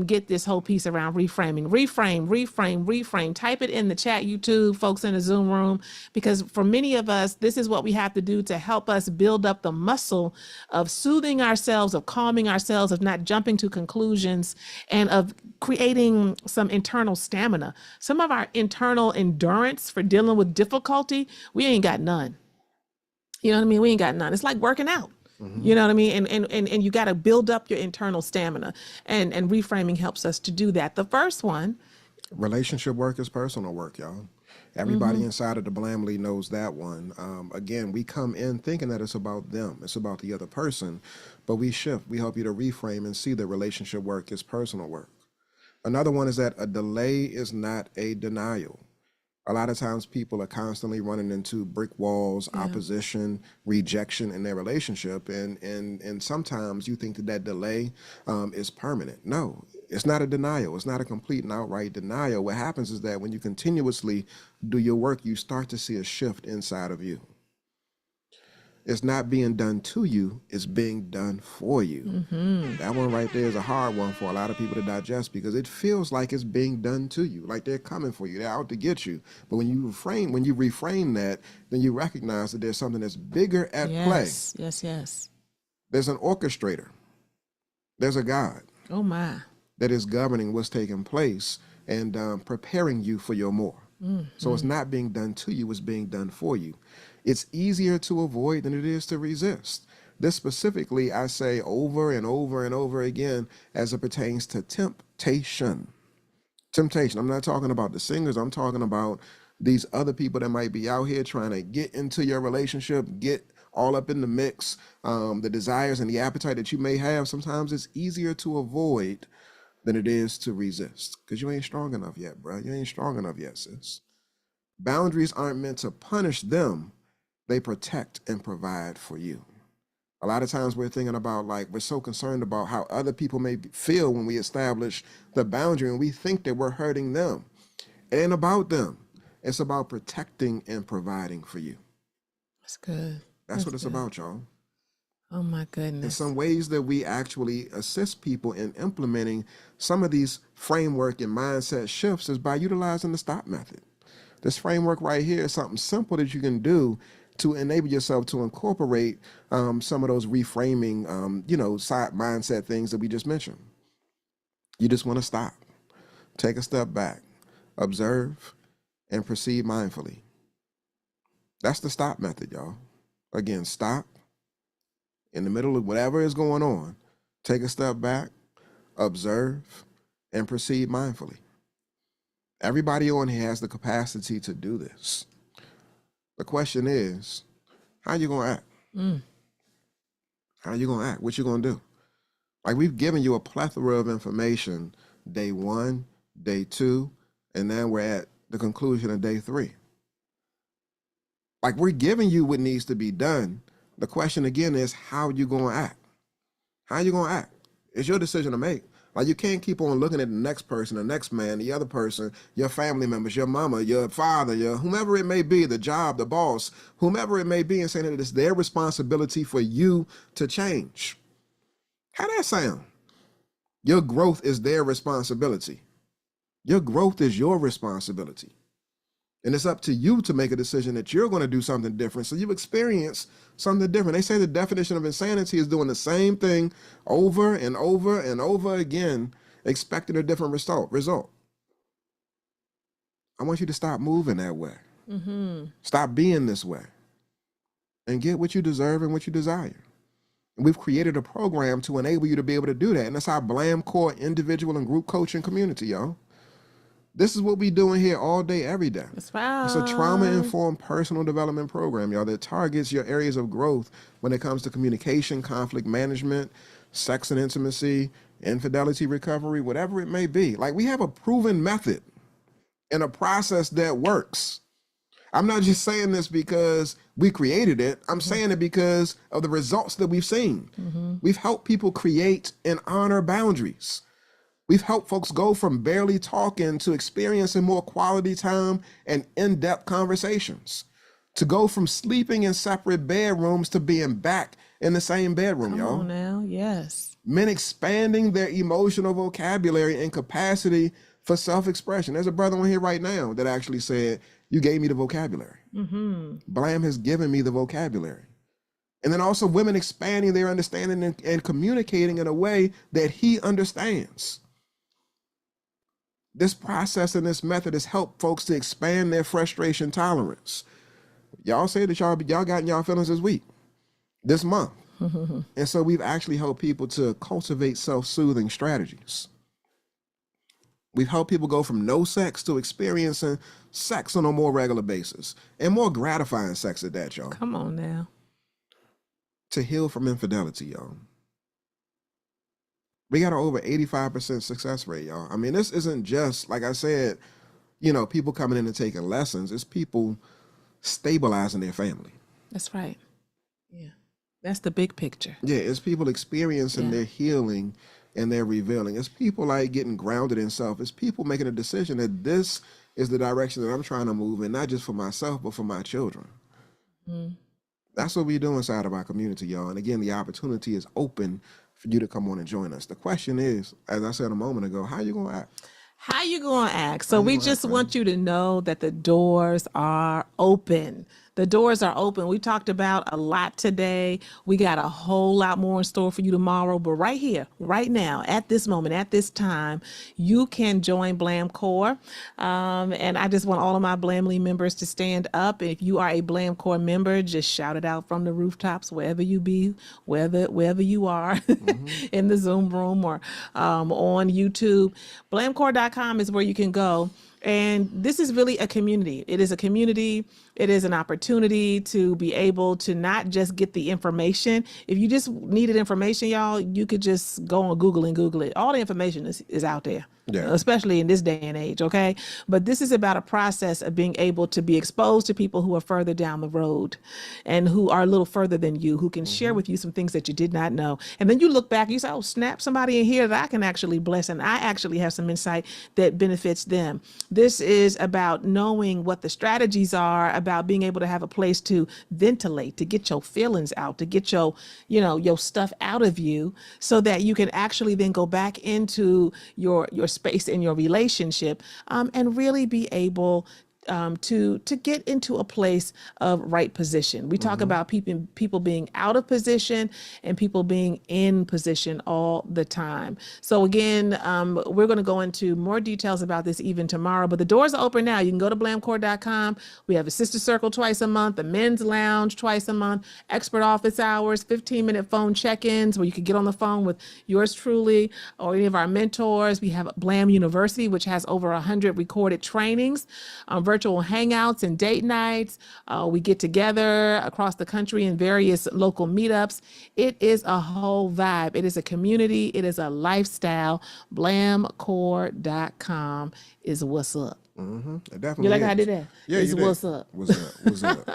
get this whole piece around reframing. Reframe. Type it in the chat, YouTube, folks in the Zoom room, because for many of us, this is what we have to do to help us build up the muscle of soothing ourselves, of calming ourselves, of not jumping to conclusions, and of creating some internal stamina. Some of our internal endurance for dealing with difficulty, we ain't got none. You know what I mean? We ain't got none. It's like working out. You know what I mean? And you got to build up your internal stamina. And reframing helps us to do that. The first one. Relationship work is personal work, y'all. Everybody inside of the Blamley knows that one. Again, we come in thinking that it's about them. It's about the other person. But we shift. We help you to reframe and see that relationship work is personal work. Another one is that a delay is not a denial. A lot of times people are constantly running into brick walls, opposition, rejection in their relationship. And sometimes you think that that delay is permanent. No, it's not a denial. It's not a complete and outright denial. What happens is that when you continuously do your work, you start to see a shift inside of you. It's not being done to you, it's being done for you. That one right there is a hard one for a lot of people to digest, because it feels like it's being done to you, like they're coming for you, they're out to get you. But when you reframe that, then you recognize that there's something that's bigger at play. Yes. There's an orchestrator. There's a God. Oh my. That is governing what's taking place and preparing you for your more. So it's not being done to you, it's being done for you. It's easier to avoid than it is to resist. This specifically, I say over and over and over again, as it pertains to temptation. Temptation. I'm not talking about the singers. I'm talking about these other people that might be out here trying to get into your relationship, get all up in the mix, the desires and the appetite that you may have. Sometimes it's easier to avoid than it is to resist, because you ain't strong enough yet, bro. You ain't strong enough yet, sis. Boundaries aren't meant to punish them. They protect and provide for you. A lot of times we're thinking about, like, we're so concerned about how other people may feel when we establish the boundary, and we think that we're hurting them. It ain't about them. It's about protecting and providing for you. That's good. That's what it's about, y'all. Oh my goodness. In some ways that we actually assist people in implementing some of these framework and mindset shifts is by utilizing the STOP method. This framework right here is something simple that you can do to enable yourself to incorporate some of those reframing, side mindset things that we just mentioned. You just want to stop, take a step back, observe, and proceed mindfully. That's the STOP method, y'all. Again, stop in the middle of whatever is going on, take a step back, observe, and proceed mindfully. Everybody on here has the capacity to do this. The question is, how you gonna act? How you gonna act? What you gonna do? Like, we've given you a plethora of information day 1, day 2, and then we're at the conclusion of day 3. Like, we're giving you what needs to be done. The question again is, how you gonna act? How you gonna act? It's your decision to make. Like, you can't keep on looking at the next person, the next man, the other person, your family members, your mama, your father, your whomever it may be, the job, the boss, whomever it may be, and saying that it's their responsibility for you to change. How that sound? Your growth is their responsibility. Your growth is your responsibility. And it's up to you to make a decision that you're going to do something different. So you experience something different. They say the definition of insanity is doing the same thing over and over and over again expecting a different result. I want you to stop moving that way. Stop being this way. And get what you deserve and what you desire. And we've created a program to enable you to be able to do that. And that's our Blam Core individual and group coaching community, y'all. This is what we doing here all day, every day. That's right. It's a trauma-informed personal development program, y'all, that targets your areas of growth when it comes to communication, conflict management, sex and intimacy, infidelity recovery, whatever it may be. Like, we have a proven method and a process that works. I'm not just saying this because we created it. I'm saying it because of the results that we've seen. We've helped people create and honor boundaries. We've helped folks go from barely talking to experiencing more quality time and in-depth conversations, to go from sleeping in separate bedrooms to being back in the same bedroom, y'all. Come on now, yes. Men expanding their emotional vocabulary and capacity for self-expression. There's a brother on here right now that actually said, you gave me the vocabulary. Blam has given me the vocabulary. And then also women expanding their understanding and communicating in a way that he understands. This process and this method has helped folks to expand their frustration tolerance. Y'all say that y'all got in y'all feelings this month. And so we've actually helped people to cultivate self-soothing strategies. We've helped people go from no sex to experiencing sex on a more regular basis, and more gratifying sex at that, y'all. Come on now. To heal from infidelity, y'all. We got an over 85% success rate, y'all. I mean, this isn't just, like I said, people coming in and taking lessons. It's people stabilizing their family. That's right. Yeah. That's the big picture. Yeah, it's people experiencing their healing and their revealing. It's people like getting grounded in self. It's people making a decision that this is the direction that I'm trying to move in, not just for myself, but for my children. That's what we do inside of our community, y'all. And again, the opportunity is open for you to come on and join us. The question is, as I said a moment ago, how you gonna act? How you gonna act? So we just want you to know that the doors are open. The doors are open. We talked about a lot today. We got a whole lot more in store for you tomorrow. But right here, right now, at this moment, at this time, you can join Blam Core. And I just want all of my Blamly members to stand up. If you are a Blam Core member, just shout it out from the rooftops, wherever you be, wherever you are, in the Zoom room or on YouTube. Blamcore.com is where you can go. And this is really a community. It is a community. It is an opportunity to be able to not just get the information. If you just needed information, y'all, you could just go on Google and Google it. All the information is out there, especially in this day and age, okay? But this is about a process of being able to be exposed to people who are further down the road and who are a little further than you, who can share with you some things that you did not know. And then you look back and you say, oh, snap, somebody in here that I can actually bless, and I actually have some insight that benefits them. This is about knowing what the strategies are, about being able to have a place to ventilate, to get your feelings out, to get your stuff out of you, so that you can actually then go back into your space in your relationship, and really be able to get into a place of right position. We talk about people being out of position and people being in position all the time. So again, we're going to go into more details about this even tomorrow, but the doors are open now. You can go to blamcore.com. We have a sister circle twice a month, a men's lounge twice a month, expert office hours, 15-minute phone check-ins where you can get on the phone with yours truly or any of our mentors. We have Blam University, which has over 100 recorded trainings, virtual hangouts and date nights. We get together across the country in various local meetups. It is a whole vibe. It is a community. It is a lifestyle. Blamcore.com is what's up. Definitely. You like how I did that? Yeah, it's you did. what's up. What's up? What's up?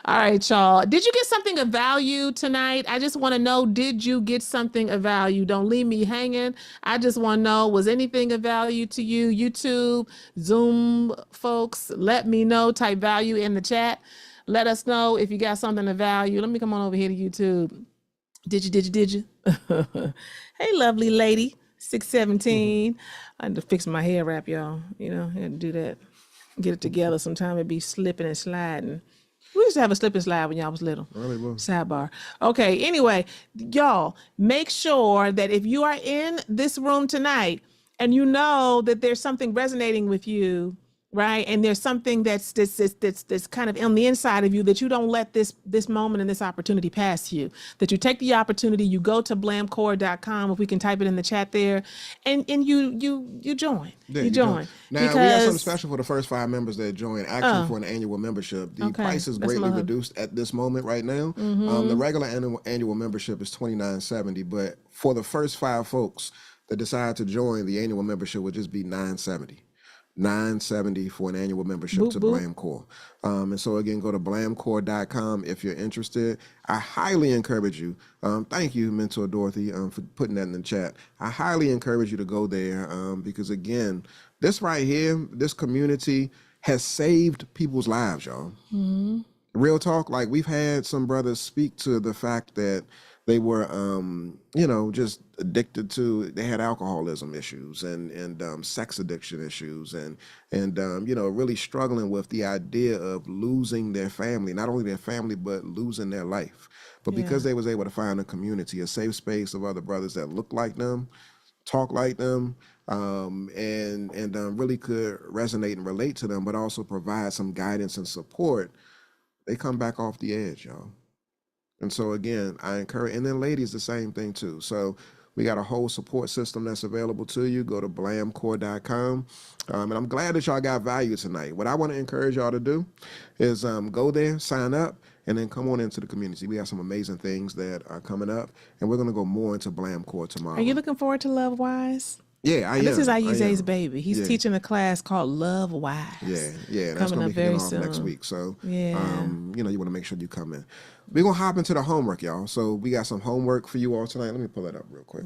All right, y'all. Did you get something of value tonight? I just want to know, did you get something of value? Don't leave me hanging. I just want to know, was anything of value to you? YouTube, Zoom folks, let me know. Type value in the chat. Let us know if you got something of value. Let me come on over here to YouTube. Did you? Hey, lovely lady. 617. I had to fix my hair wrap, y'all. I had to do that. Get it together. Sometimes it be slipping and sliding. We used to have a slip and slide when y'all was little. Really was. Sidebar. Okay, anyway, y'all, make sure that if you are in this room tonight and you know that there's something resonating with you, right? And there's something that's kind of on the inside of you, that you don't let this moment and this opportunity pass you. That you take the opportunity, you go to blamcore.com, if we can type it in the chat there, and you join. Yeah, you join. Now, we got something special for the first 5 members that join, actually for an annual membership. The Okay, price is that's greatly love. reduced at this moment right now. The regular annual membership is $29.70, but for the first 5 folks that decide to join, the annual membership would just be $9.70. $9.70 for an annual membership Boop, to boop. Blamcore. And so again, go to blamcore.com if you're interested. I highly encourage you. Thank you, Mentor Dorothy, for putting that in the chat. I highly encourage you to go there because again, this right here, this community has saved people's lives, y'all. Real talk, like we've had some brothers speak to the fact that they were, just addicted to. They had alcoholism issues and sex addiction issues, and really struggling with the idea of losing their family, not only their family but losing their life. But because they was able to find a community, a safe space of other brothers that look like them, talk like them, and really could resonate and relate to them, but also provide some guidance and support, they come back off the edge, y'all. And so again, I encourage, and then ladies, the same thing too. So we got a whole support system that's available to you. Go to blamcore.com. And I'm glad that y'all got value tonight. What I want to encourage y'all to do is go there, sign up, and then come on into the community. We have some amazing things that are coming up, and we're going to go more into Blamcore tomorrow. Are you looking forward to Love Wise? Yeah, I am. This is I Ayize's am. baby. He's teaching a class called Love Wise. Yeah, that's coming going up to be very kicking off soon. next week. So, Yeah. you want to make sure you come in. We're going to hop into the homework, y'all. So we got some homework for you all tonight. Let me pull it up real quick.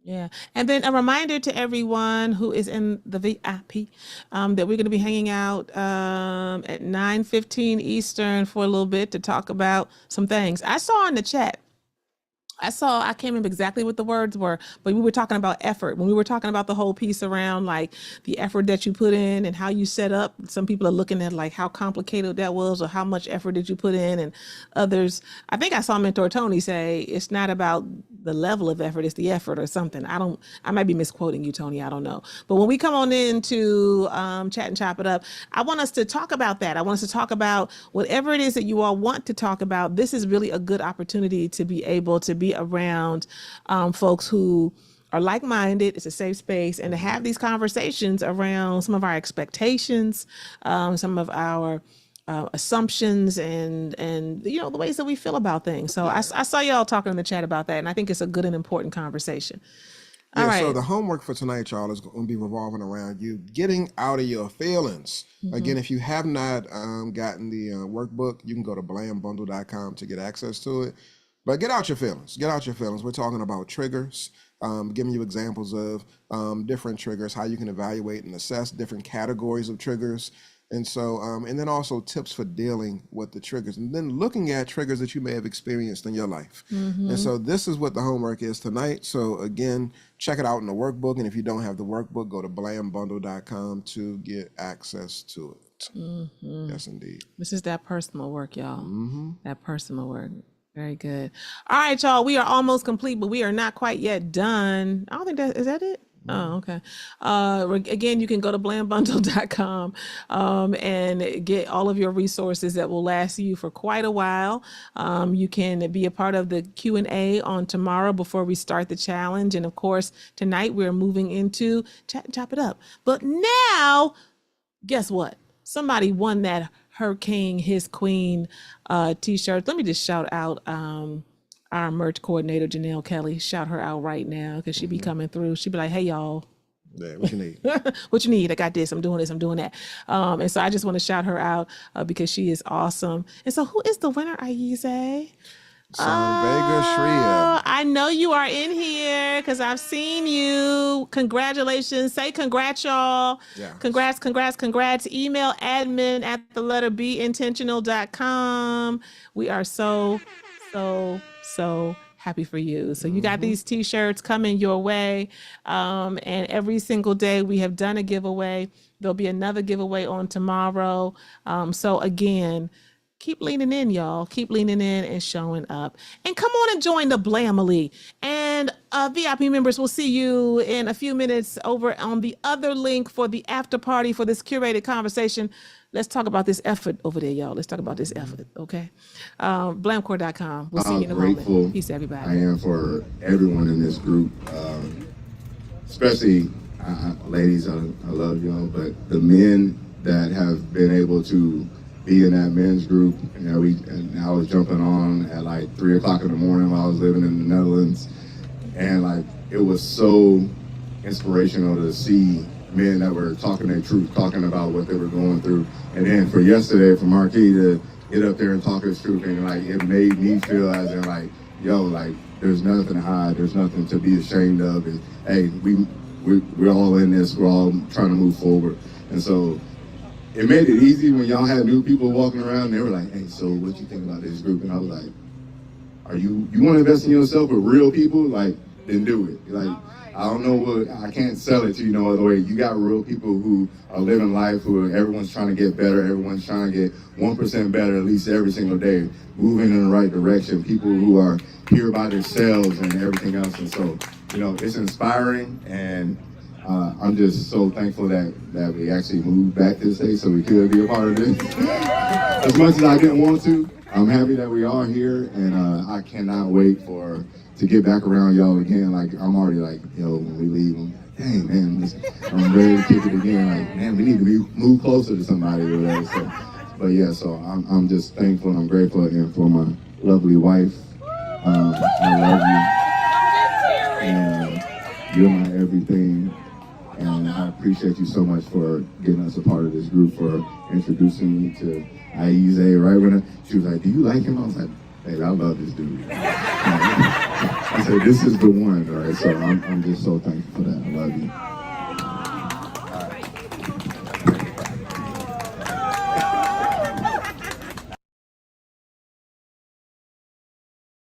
Yeah. And then a reminder to everyone who is in the VIP that we're going to be hanging out at 9:15 Eastern for a little bit to talk about some things. I saw in the chat, I can't remember exactly what the words were, but we were talking about effort. When we were talking about the whole piece around like the effort that you put in and how you set up, some people are looking at like how complicated that was or how much effort did you put in, and others, I think I saw Mentor Tony say it's not about the level of effort, it's the effort or something. I might be misquoting you, Tony, I don't know. But when we come on in to chat and chop it up, I want us to talk about that. I want us to talk about whatever it is that you all want to talk about. This is really a good opportunity to be able to be around folks who are like-minded. It's a safe space, and to have these conversations around some of our expectations, some of our assumptions, and the ways that we feel about things. So I saw y'all talking in the chat about that, and I think it's a good and important conversation. All right. So the homework for tonight, y'all, is going to be revolving around you getting out of your feelings. Again, if you have not gotten the workbook, you can go to blambundle.com to get access to it. But get out your feelings. Get out your feelings. We're talking about triggers, giving you examples of different triggers, how you can evaluate and assess different categories of triggers. And so, and then also tips for dealing with the triggers, and then looking at triggers that you may have experienced in your life. And so this is what the homework is tonight. So again, check it out in the workbook. And if you don't have the workbook, go to blambundle.com to get access to it. Yes, indeed. This is that personal work, y'all. That personal work. Very good. All right, y'all. We are almost complete, but we are not quite yet done. I don't think is that it? Oh, okay. Again, you can go to blambundle.com and get all of your resources that will last you for quite a while. You can be a part of the Q&A on tomorrow before we start the challenge. And of course, tonight we're moving into Chat and Chop It Up. But now, guess what? Somebody won that Her King, His Queen t-shirt. Let me just shout out our merch coordinator, Janelle Kelly. Shout her out right now because she be coming through. She be like, hey, y'all. Yeah, what you need? What you need? I got this. I'm doing this. I'm doing that. And so I just want to shout her out because she is awesome. And so who is the winner, Ayize? Vega Shreya. I know you are in here because I've seen you. Congratulations. Say congrats, y'all. Yeah. Congrats. Email admin@beintentional.com. We are so happy for you. So you got these t-shirts coming your way. And every single day we have done a giveaway. There'll be another giveaway on tomorrow. So again, keep leaning in, y'all. Keep leaning in and showing up. And come on and join the Blamily. And VIP members, we'll see you in a few minutes over on the other link for the after party for this curated conversation. Let's talk about this effort over there, y'all. Let's talk about this effort, okay? Blamcore.com. We'll see you in a grateful moment. Peace, everybody. I am for everyone in this group, especially ladies. I love y'all, but the men that have been able to be in that men's group. And I was jumping on at like 3 o'clock in the morning while I was living in the Netherlands, and like it was so inspirational to see men that were talking their truth, talking about what they were going through. And then for yesterday, for Marquis to get up there and talk his truth, and like it made me feel as in like, yo, like there's nothing to hide, there's nothing to be ashamed of. And hey, we're all in this, we're all trying to move forward. And so it made it easy when y'all had new people walking around and they were like, hey, so what you think about this group? And I was like, you want to invest in yourself with real people? Like, then do it. Like, I don't know what, I can't sell it to you no other way. You got real people who are living life, everyone's trying to get better, everyone's trying to get 1% better at least every single day, moving in the right direction, people who are here by themselves and everything else. And so, it's inspiring, and I'm just so thankful that we actually moved back to the States so we could be a part of this. As much as I didn't want to, I'm happy that we are here, and I cannot wait to get back around y'all again. Like, I'm already like, when we leave, I'm like, dang, man, I'm ready to kick it again. Like, man, we need to move closer to somebody or whatever. So, but yeah, so I'm just thankful and I'm grateful, and for my lovely wife. I love you, and you're my everything. And I appreciate you so much for getting us a part of this group, for introducing me to Aize. Right when she was like, do you like him? I was like, baby, I love this dude. I said, this is the one, all right? So I'm just so thankful for that. I love you.